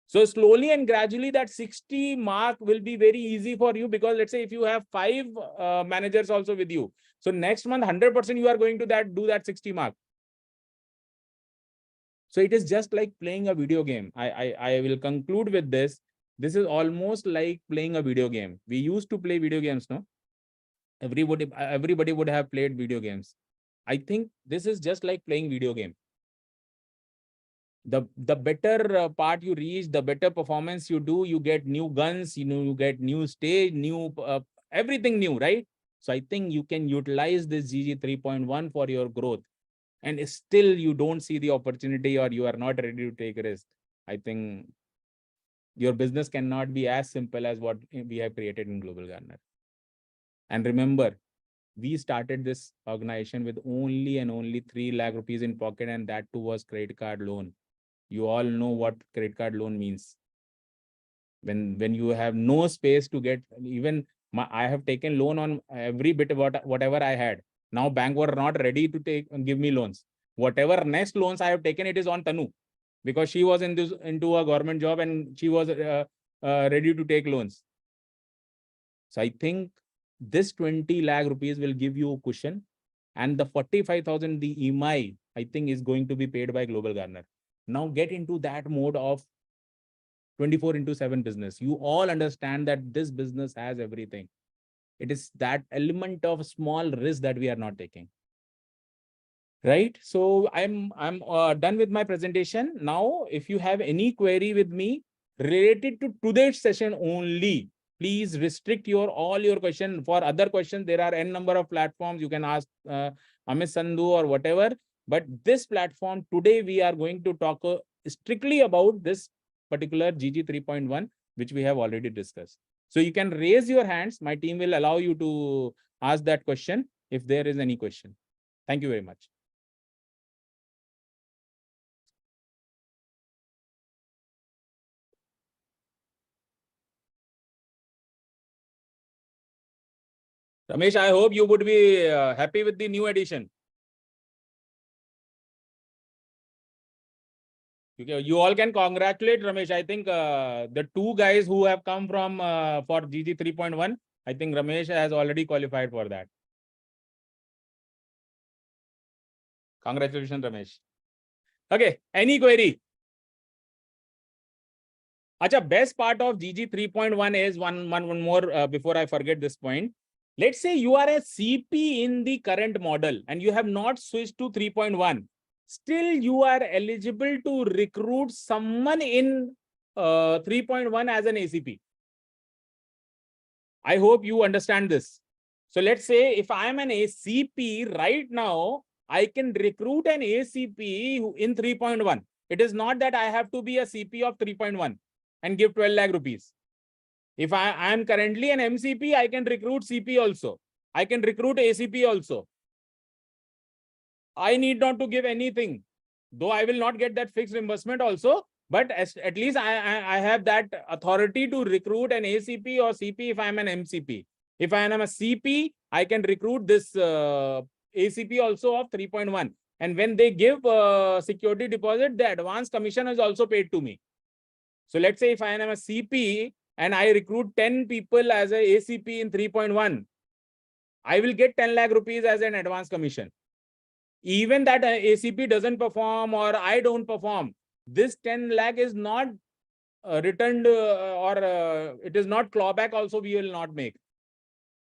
So slowly and gradually that 60 mark will be very easy for you, because let's say if you have 5 managers also with you, so next month 100% you are going to do that 60 mark. So it is just like playing a video game. I will conclude with this. This is almost like playing a video game. We used to play video games, no? Everybody would have played video games. I think this is just like playing video game. The better part you reach, the better performance you do, you get new guns, you get new stage, new everything new, right? So I think you can utilize this GG 3.1 for your growth, and still you don't see the opportunity or you are not ready to take a risk. I think your business cannot be as simple as what we have created in Global Garner. And remember, we started this organization with only and only 3 lakh rupees in pocket, and that too was credit card loan. You all know what credit card loan means. When you have no space to get, even I have taken loan on every bit about whatever I had. Now bank were not ready to give me loans. Whatever next loans I have taken, it is on Tanu, because she was into a government job and she was ready to take loans. So I think this 20 lakh rupees will give you a cushion, and the 45,000, the EMI, I think is going to be paid by Global Garner. Now get into that mode of 24/7 business. You all understand that this business has everything. It is that element of small risk that we are not taking. Right? So I'm done with my presentation. Now, if you have any query with me related to today's session only, please restrict all your question. For other questions, there are n number of platforms. You can ask Amit Sandhu or whatever. But this platform, today we are going to talk strictly about this particular GG 3.1, which we have already discussed. So you can raise your hands. My team will allow you to ask that question if there is any question. Thank you very much. Ramesh, I hope you would be happy with the new edition. You all can congratulate Ramesh. I think the 2 guys who have come from for GG 3.1, I think Ramesh has already qualified for that. Congratulations, Ramesh. Okay, any query? Acha, best part of GG 3.1 is one more before I forget this point. Let's say you are a CP in the current model and you have not switched to 3.1. Still, you are eligible to recruit someone in 3.1 as an ACP. I hope you understand this. So let's say if I am an ACP right now, I can recruit an ACP in 3.1. It is not that I have to be a CP of 3.1 and give 12 lakh rupees. If I am currently an MCP, I can recruit CP also. I can recruit ACP also. I need not to give anything, though I will not get that fixed reimbursement also. But at least I have that authority to recruit an ACP or CP if I am an MCP. If I am a CP, I can recruit this ACP also of 3.1. And when they give security deposit, the advance commission is also paid to me. So let's say if I am a CP and I recruit 10 people as a ACP in 3.1, I will get 10 lakh rupees as an advance commission. Even that ACP doesn't perform or I don't perform, this 10 lakh is not returned or it is not clawback also we will not make.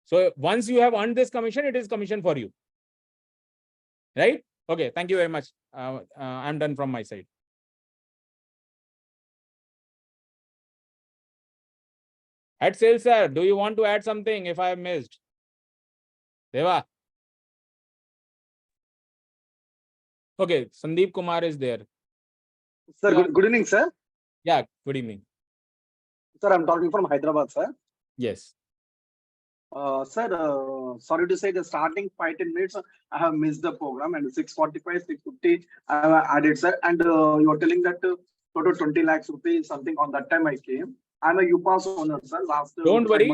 So once you have earned this commission, it is commission for you. Right? Okay, thank you very much. I'm done from my side. At sales, sir, do you want to add something if I have missed? Deva? Okay, Sandeep Kumar is there. Sir, good evening, sir. Yeah, good evening. Sir, I'm talking from Hyderabad, sir. Yes. Sir, sorry to say the starting 5-10 minutes, I have missed the program and 6:45, 6:50, I have added, sir. And you are telling that total 20 lakhs rupees, something on that time I came. I'm a UPass owner, sir. Don't worry,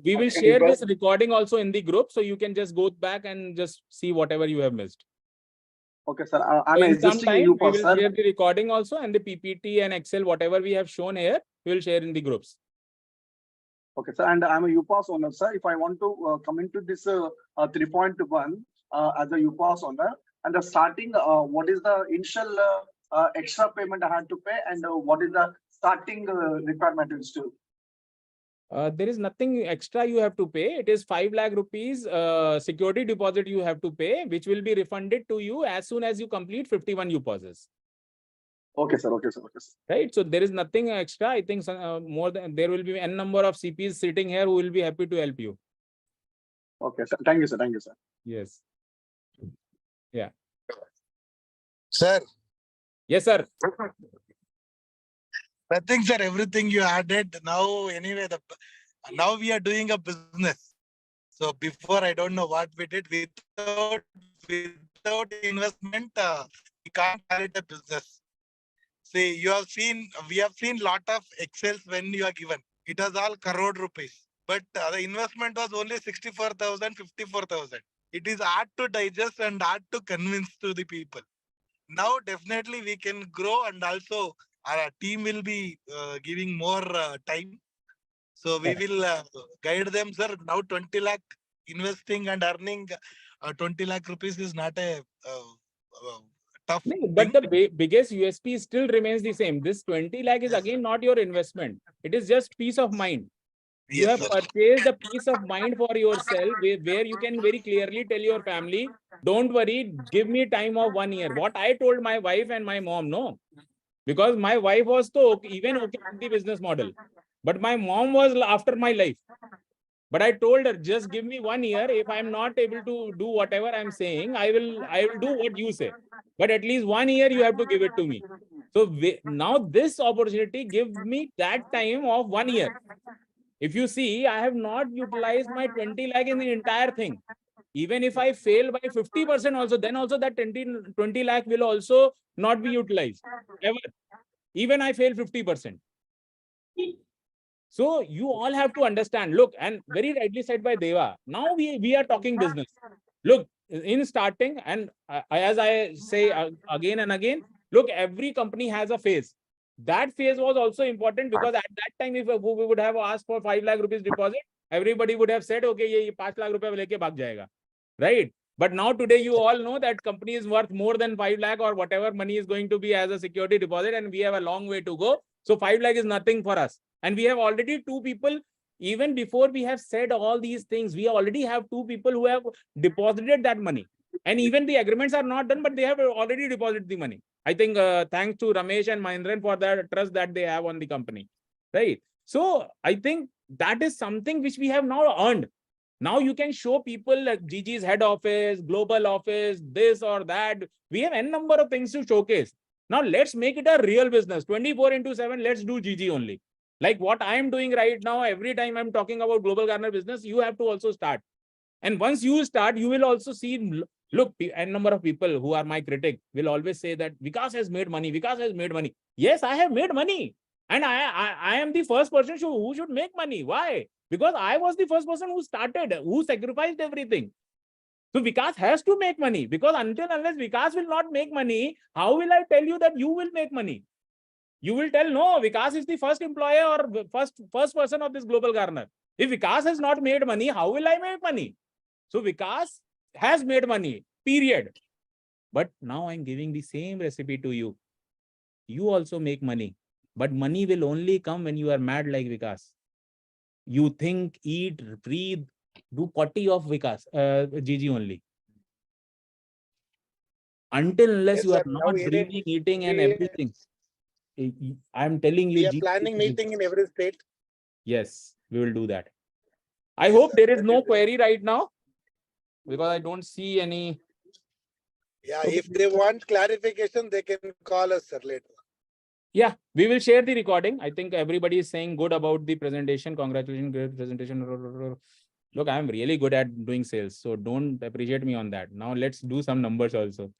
we will share this recording also in the group, so you can just go back and just see whatever you have missed. Okay, sir. I'm so existing we UPass, will sir. share the recording also and the PPT and Excel, whatever we have shown here, we will share in the groups. Okay, sir. And I'm a UPass owner, sir. If I want to come into this 3.1 as a UPass owner, and the starting, what is the initial extra payment I had to pay, and what is the starting requirement is to? There is nothing extra you have to pay. It is 5 lakh rupees security deposit you have to pay, which will be refunded to you as soon as you complete 51 UPasses. Okay, sir. Okay, sir. Okay, sir. Right. So there is nothing extra. I think more than there will be n number of CPs sitting here who will be happy to help you. Okay, sir. Thank you, sir. Thank you, sir. Yes. Yeah. Sir. Yes, sir. Nothing, sir. Everything you added. Now, anyway, now we are doing a business. So before, I don't know what we did. Without investment, we can't call it a business. See, we have seen lot of Excels when you are given. It was all crore rupees. But the investment was only 64,000, 54,000. It is hard to digest and hard to convince to the people. Now, definitely we can grow, and also our team will be giving more time. So we will guide them, sir. Now 20 lakh investing and earning 20 lakh rupees is not a tough thing. But the biggest USP still remains the same. This 20 lakh is again not your investment. It is just peace of mind. You have purchased a peace of mind for yourself where you can very clearly tell your family, don't worry, give me time of 1 year. What I told my wife and my mom, no. Because my wife was even okay with the business model. But my mom was after my life. But I told her, just give me 1 year. If I'm not able to do whatever I'm saying, I will do what you say. But at least 1 year you have to give it to me. So now this opportunity gives me that time of 1 year. If you see, I have not utilized my 20 lakh in the entire thing. Even if I fail by 50% also, then also that 20 lakh will also not be utilized. Ever. Even I fail 50%. So you all have to understand, look, and very rightly said by Deva, now we are talking business. Look, in starting, and as I say again and again, look, every company has a phase. That phase was also important because at that time, if we would have asked for 5 lakh rupees deposit, everybody would have said, okay, ye 5 lakh rupees leke bhag jayega. Right? But now today, you all know that company is worth more than 5 lakh or whatever money is going to be as a security deposit, and we have a long way to go. So 5 lakh is nothing for us. And we have already 2 people Even before we have said all these things, we already have 2 people who have deposited that money. And even the agreements are not done, but they have already deposited the money. I think thanks to Ramesh and Mahindran for the trust that they have on the company, right? So I think that is something which we have now earned. Now you can show people like GG's head office, global office, this or that. We have n number of things to showcase. Now let's make it a real business. 24/7, let's do GG only. Like what I am doing right now, every time I'm talking about Global Garner business, you have to also start. And once you start, you will also see, look, n number of people who are my critic will always say that Vikas has made money. Vikas has made money. Yes, I have made money. And I am the first person who should make money. Why? Because I was the first person who started, who sacrificed everything. So Vikas has to make money, because unless Vikas will not make money, how will I tell you that you will make money? You will tell, no, Vikas is the first employee or first person of this Global Garner. If Vikas has not made money, how will I make money? So Vikas has made money, period. But now I'm giving the same recipe to you. You also make money, but money will only come when you are mad like Vikas. You think, eat, breathe, do 40 of Vikas, GG only. Until unless Yes, you sir. are Now not breathing, eating and everything. I'm telling you, we are GG planning meeting in every state. Yes, we will do that. I Yes, hope sir. there is That no is it. query right now, because I don't see any. Yeah, if they want clarification, they can call us, sir, later. Yeah, we will share the recording. I think everybody is saying good about the presentation. Congratulations, great presentation. Look, I'm really good at doing sales, so don't appreciate me on that. Now let's do some numbers also,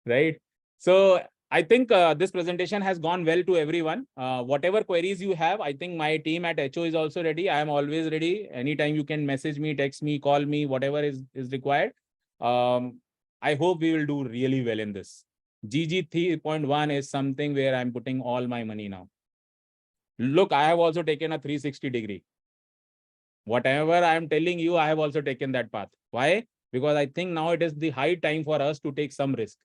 right? So I think this presentation has gone well to everyone. Whatever queries you have, I think my team at HO is also ready. I am always ready. Anytime you can message me, text me, call me, whatever is required. I hope we will do really well in this. GG 3.1 is something where I'm putting all my money now. Look, I have also taken a 360-degree. Whatever I'm telling you, I have also taken that path. Why? Because I think now it is the high time for us to take some risk.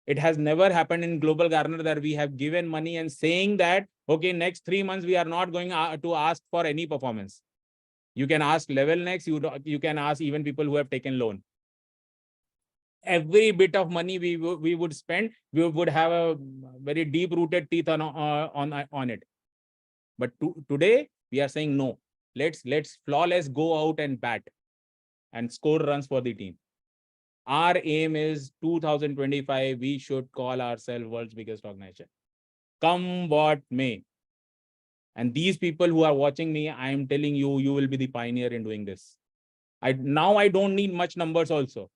It has never happened in Global Garner that we have given money and saying that, okay, next 3 months, we are not going to ask for any performance. You can ask level next, you can ask even people who have taken loan. Every bit of money we would spend, we would have a very deep-rooted teeth on it. But today, we are saying no. Let's flawless go out and bat and score runs for the team. Our aim is 2025, we should call ourselves world's biggest organization. Come what may. And these people who are watching me, I am telling you, you will be the pioneer in doing this. Now I don't need much numbers also.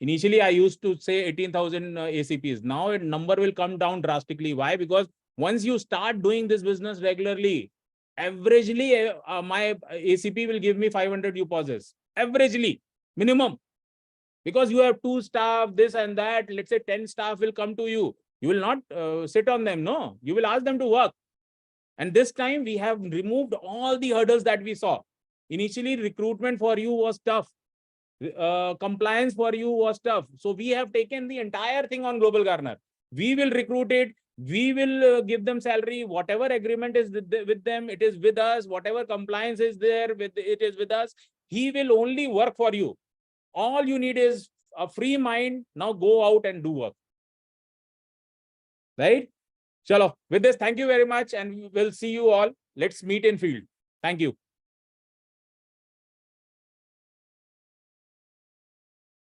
Initially, I used to say 18,000 ACPs. Now a number will come down drastically. Why? Because once you start doing this business regularly, averagely, my ACP will give me 500 UPOSes. Averagely, minimum. Because you have 2 staff, this and that, let's say 10 staff will come to you. You will not sit on them, no. You will ask them to work. And this time we have removed all the hurdles that we saw. Initially, recruitment for you was tough. Compliance for you was tough. So we have taken the entire thing on Global Garner. We will recruit it. We will give them salary. Whatever agreement is with them, it is with us. Whatever compliance is there, it is with us. He will only work for you. All you need is a free mind. Now go out and do work. Right? Chalo. With this, thank you very much. And we'll see you all. Let's meet in field. Thank you.